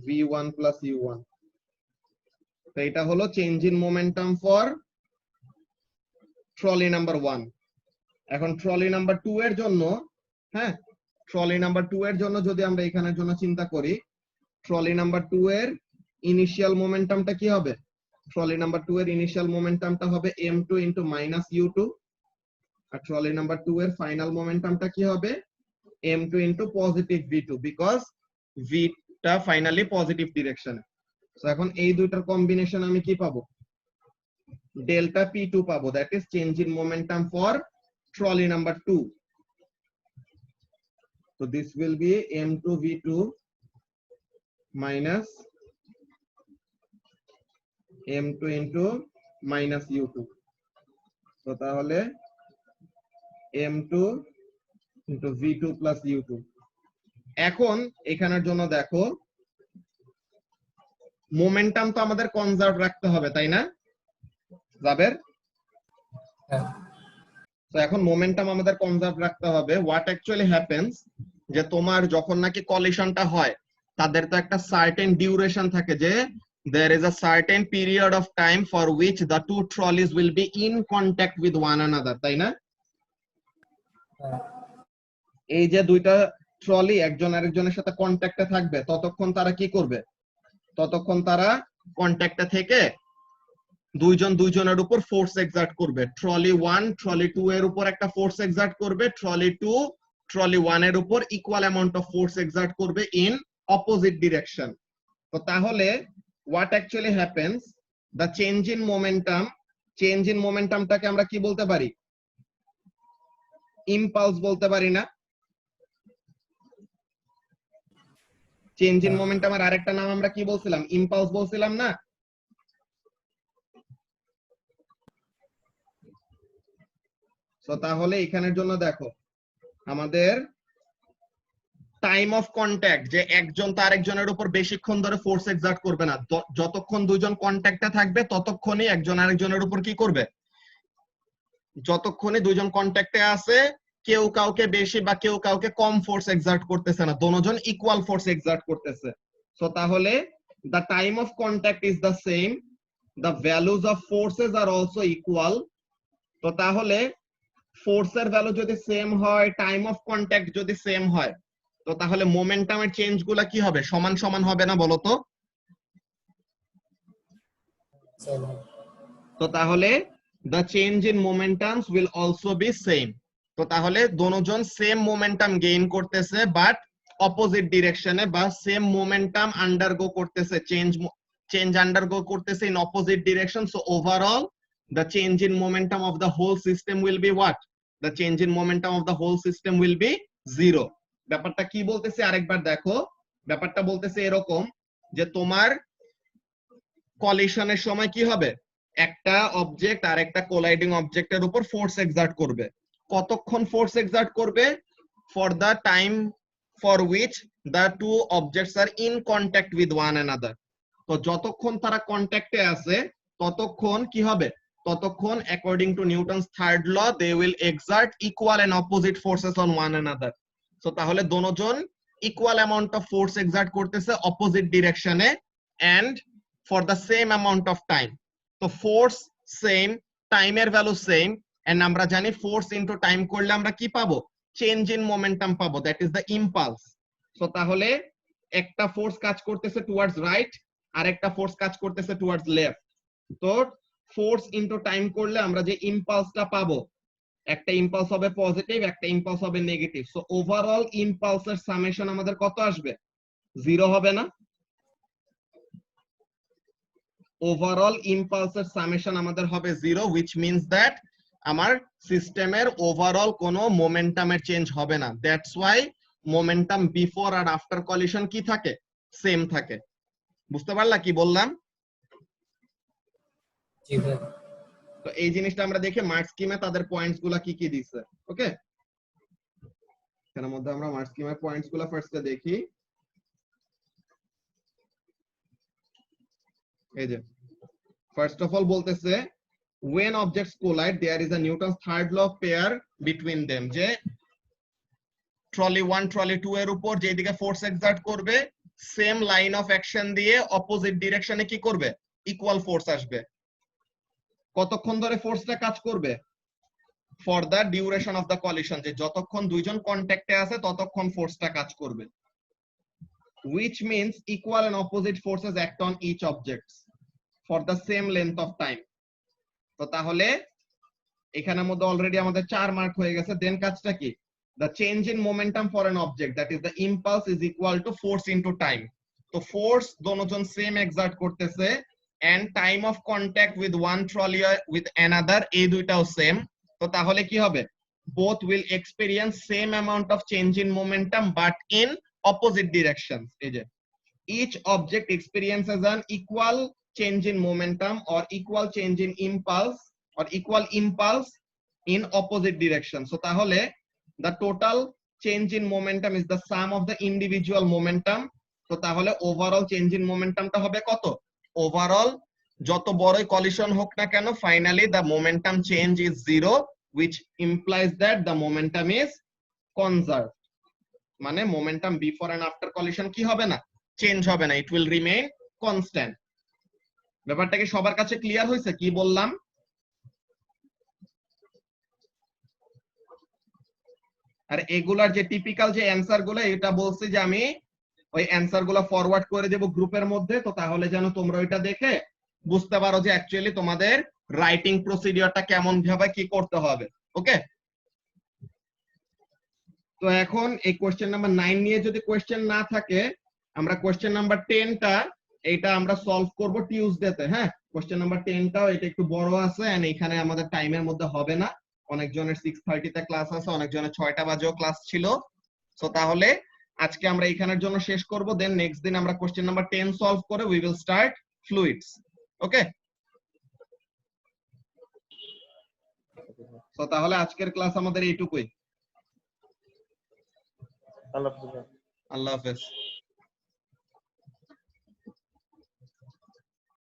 v1 plus u1. তো এটা হলো change in momentum for trolley number 1। এখন trolley number 2 এর জন্য, হ্যাঁ, trolley number 2 এর জন্য যদি আমরা এখানের জন্য চিন্তা করি, ট্রলি নাম্বার 2 এর ইনিশিয়াল মোমেন্টামটা কি হবে? ট্রলি নাম্বার 2 এর ইনিশিয়াল মোমেন্টামটা হবে m2 ইনটু মাইনাস u2, আর ট্রলি নাম্বার 2 এর ফাইনাল মোমেন্টামটা কি হবে m2 into positive v2, because v টা ফাইনালি পজিটিভ ডিরেকশনে। সো এখন এই দুইটার কম্বিনেশন আমি কি পাবো? ডেল্টা p2 পাবো, that is change in momentum for trolley number 2। So this will be m2 v2 minus m2 into minus u2। তো তাহলে m2 into v2 plus u2। এখন এখানের জন্য দেখো মোমেন্টাম তো আমাদের কনজার্ভ রাখতে হবে, তাই না জাবের? হ্যাঁ। তো এখন মোমেন্টাম আমাদের কনজার্ভ রাখতে হবে। হোয়াট অ্যাকচুয়ালি হ্যাপেন্স, যে তোমার যখন নাকি কলিশনটা হয় তাদের তো একটা সার্টেন ডিউরেশন থাকে, যে there is a certain period of time for which the two trolleys will be in contact with one another, তাই না? হ্যাঁ। এই যে দুইটা ট্রলি একজন আরেকজনের সাথে কন্ট্যাক্টে থাকবে, ততক্ষণ তারা কি করবে? ততক্ষণ তারা কন্ট্যাক্টে থেকে দুইজন দুইজনের উপর ফোর্স এক্সার্ট করবে। ট্রলি 1 ট্রলি 2 এর উপর একটা ফোর্স এক্সার্ট করবে, ট্রলি 2 ট্রলি 1 এর উপর equal amount of force exert করবে ইন অপোজিট ডিরেকশন। তো তাহলে what actually happens, the change in momentum, change in মোমেন্টামটাকে আমরা কি বলতে পারি? ইম্পালস বলতে পারি না? চেঞ্জ ইন মোমেন্টামের আরেকটা নাম আমরা কি বলছিলাম? ইম্পালস বলছিলাম না? তো তাহলে এখানের জন্য দেখো আমাদের টাইম অফ কন্ট্যাক্ট, যে একজন তার একজনের উপর বেশিক্ষণ ধরে ফোর্স এক্সার্ট করবে না, যতক্ষণ দুইজন কন্ট্যাক্টে থাকবে ততক্ষণই একজন আরেকজনের উপর কি করবে? যতক্ষণে দুইজন কন্ট্যাক্টে আছে কেউ কাউকে বেশি বা কেউ কাউকে কম ফোর্স এক্সার্ট করতেছে না, দুজন ইকুয়াল ফোর্স এক্সার্ট করতেছে। সো তাহলে the time of contact is the same, the values of forces are also equal। তো তাহলে ফোর্সের ভ্যালু যদি সেম হয়, টাইম অফ কন্ট্যাক্ট যদি সেম হয়, তো তাহলে মোমেন্টামের চেঞ্জ গুলা কি হবে? সমান সমান হবে না বলো তো? তো তাহলে the change in momentums will also be same। তো তাহলে দুজন সেম মোমেন্টাম গেইন করতেছে বাট অপোজিট ডিরেকশনে, বা সেম মোমেন্টাম আন্ডারগো করতেছে, চেঞ্জ আন্ডারগো করতেছে in opposite direction. So overall the change in momentum of the whole system will be what? The change in momentum of the whole system will be 0। ব্যাপারটা কি বলতেছে আরেকবার দেখো, ব্যাপারটা বলতেছে এরকম যে তোমার কলিশনের সময় কি হবে? একটা অবজেক্ট আর একটা কোলাইডিং অবজেক্টের উপর ফোর্স এক্সার্ট করবে। কতক্ষণ ফোর্স এক্সার্ট করবে? For the time for which the two objects are in contact with one another. তো যতক্ষণ তারা কন্ট্যাক্টে আছে ততক্ষণ কি হবে? ততক্ষণ according to Newton's third law they will exert equal and opposite forces on one another. So তাহলে দুজন equal amount of force exert করতেছে অপোজিট ডিরেকশনে and for the same amount of time. তো ফোর্স সেম, টাইমের value same, and আমরা জানি force into time করলে আমরা কি পাবো, চেঞ্জ ইন মোমেন্টাম পাবো, that is the impulse. So তাহলে একটা ফোর্স কাজ করতেছে টুয়ার্ডস রাইট আর একটা ফোর্স কাজ করতেছে টুয়ার্ডস লেফট। তো ফোর্স ইনটু টাইম করলে আমরা যে ইম্পালসটা পাবো, একটা ইম্পালস হবে পজিটিভ, একটা ইম্পালস হবে নেগেটিভ। সো ওভারঅল ইম্পালসের সামেশন আমাদের কত আসবে, 0 হবে না? ওভারঅল ইম্পালসের সামেশন আমাদের হবে 0, which means that আমার সিস্টেমের ওভারঅল কোনো মোমেন্টামের চেঞ্জ হবে না। দ্যাটস ওয়াই মোমেন্টাম বিফোর আর আফটার কলিশন কি থাকে, সেম থাকে। বুঝতে পারলা কি বললাম? জি ভাই। তো এই জিনিসটা আমরা দেখে মার্ক স্কিমে তাদের পয়েন্টস গুলা কি কি দিচ্ছে। ওকে, এর মধ্যে আমরা মার্ক স্কিমের পয়েন্টস গুলা ফার্স্টে দেখি। এই যে ফার্স্ট অফ অল বলতেছে when objects collide there is a Newton's third law of pair between them, যে ট্রলি 1 ট্রলি 2 এর উপর যেদিকে ফোর্স এক্সার্ট করবে সেম লাইন অফ অ্যাকশন দিয়ে অপোজিট ডিরেকশনে কি করবে, ইকুয়াল ফোর্স আসবে। কতক্ষণ ধরে ফোর্সটা কাজ করবে, for the duration of the collision, যে যতক্ষণ দুইজন কন্ট্যাক্টে আছে ততক্ষণ ফোর্সটা কাজ করবে। which means equal and opposite forces act on each object for the same length of time। তো তাহলে এখানের মধ্যে অলরেডি আমাদের 4 মার্ক হয়ে গেছে। দেন কাজটা কি, the change in momentum for an object that is the impulse is equal to force into time। তো ফোর্স দোনোজন সেম এক্সার্ট করতেছে and time of contact with one trolley with another এই দুইটাও same. তো তাহলে কি হবে, both will experience same amount of change in momentum but in opposite directions। এই যে each object experiences an equal change in momentum or equal change in impulse or equal impulse in opposite direction। So তাহলে the total change in momentum is the sum of the individual momentum। তো তাহলে overall change in momentum টা হবে কত, overall যত বড়ই collision হোক না কেন finally the momentum change is 0, which implies that the momentum is conserved। মানে momentum before and after collision কি হবে না, চেঞ্জ হবে না, it will remain constant। ব্যাপারটা কি সবার কাছে ক্লিয়ার হয়েছে কি বললাম? আর এগুলার যে টিপিক্যাল যে অ্যানসার গুলো, এটা বলছি যে আমি ওই অ্যানসার গুলো ফরওয়ার্ড করে দেব গ্রুপের মধ্যে, তো তাহলে যেন তোমরা ওইটা দেখে বুঝতে পারো যে অ্যাকচুয়ালি তোমাদের রাইটিং প্রসিডিওরটা কেমন ভাবে কি করতে হবে। ওকে, তো এখন এই কোশ্চেন নাম্বার 9 নিয়ে যদি কোশ্চেন না থাকে, আমরা কোশ্চেন নাম্বার 10টা এটা আমরা সলভ করব টিউসডেতে। হ্যাঁ, কোশ্চেন নাম্বার 10টাও এটা একটু বড় আছে এন্ড এখানে আমাদের টাইমের মধ্যে হবে না, অনেকজনের 6:30 তে ক্লাস আছে, অনেকজনের 6টা বাজেও ক্লাস ছিল। সো তাহলে আজকে আমরা এখানের জন্য শেষ করব, দেন নেক্সট দিন আমরা কোশ্চেন নাম্বার 10 সলভ করে we will start fluids. Okay, so তাহলে আজকের ক্লাস আমাদের এইটুকুই। আল্লাহ হাফেজ।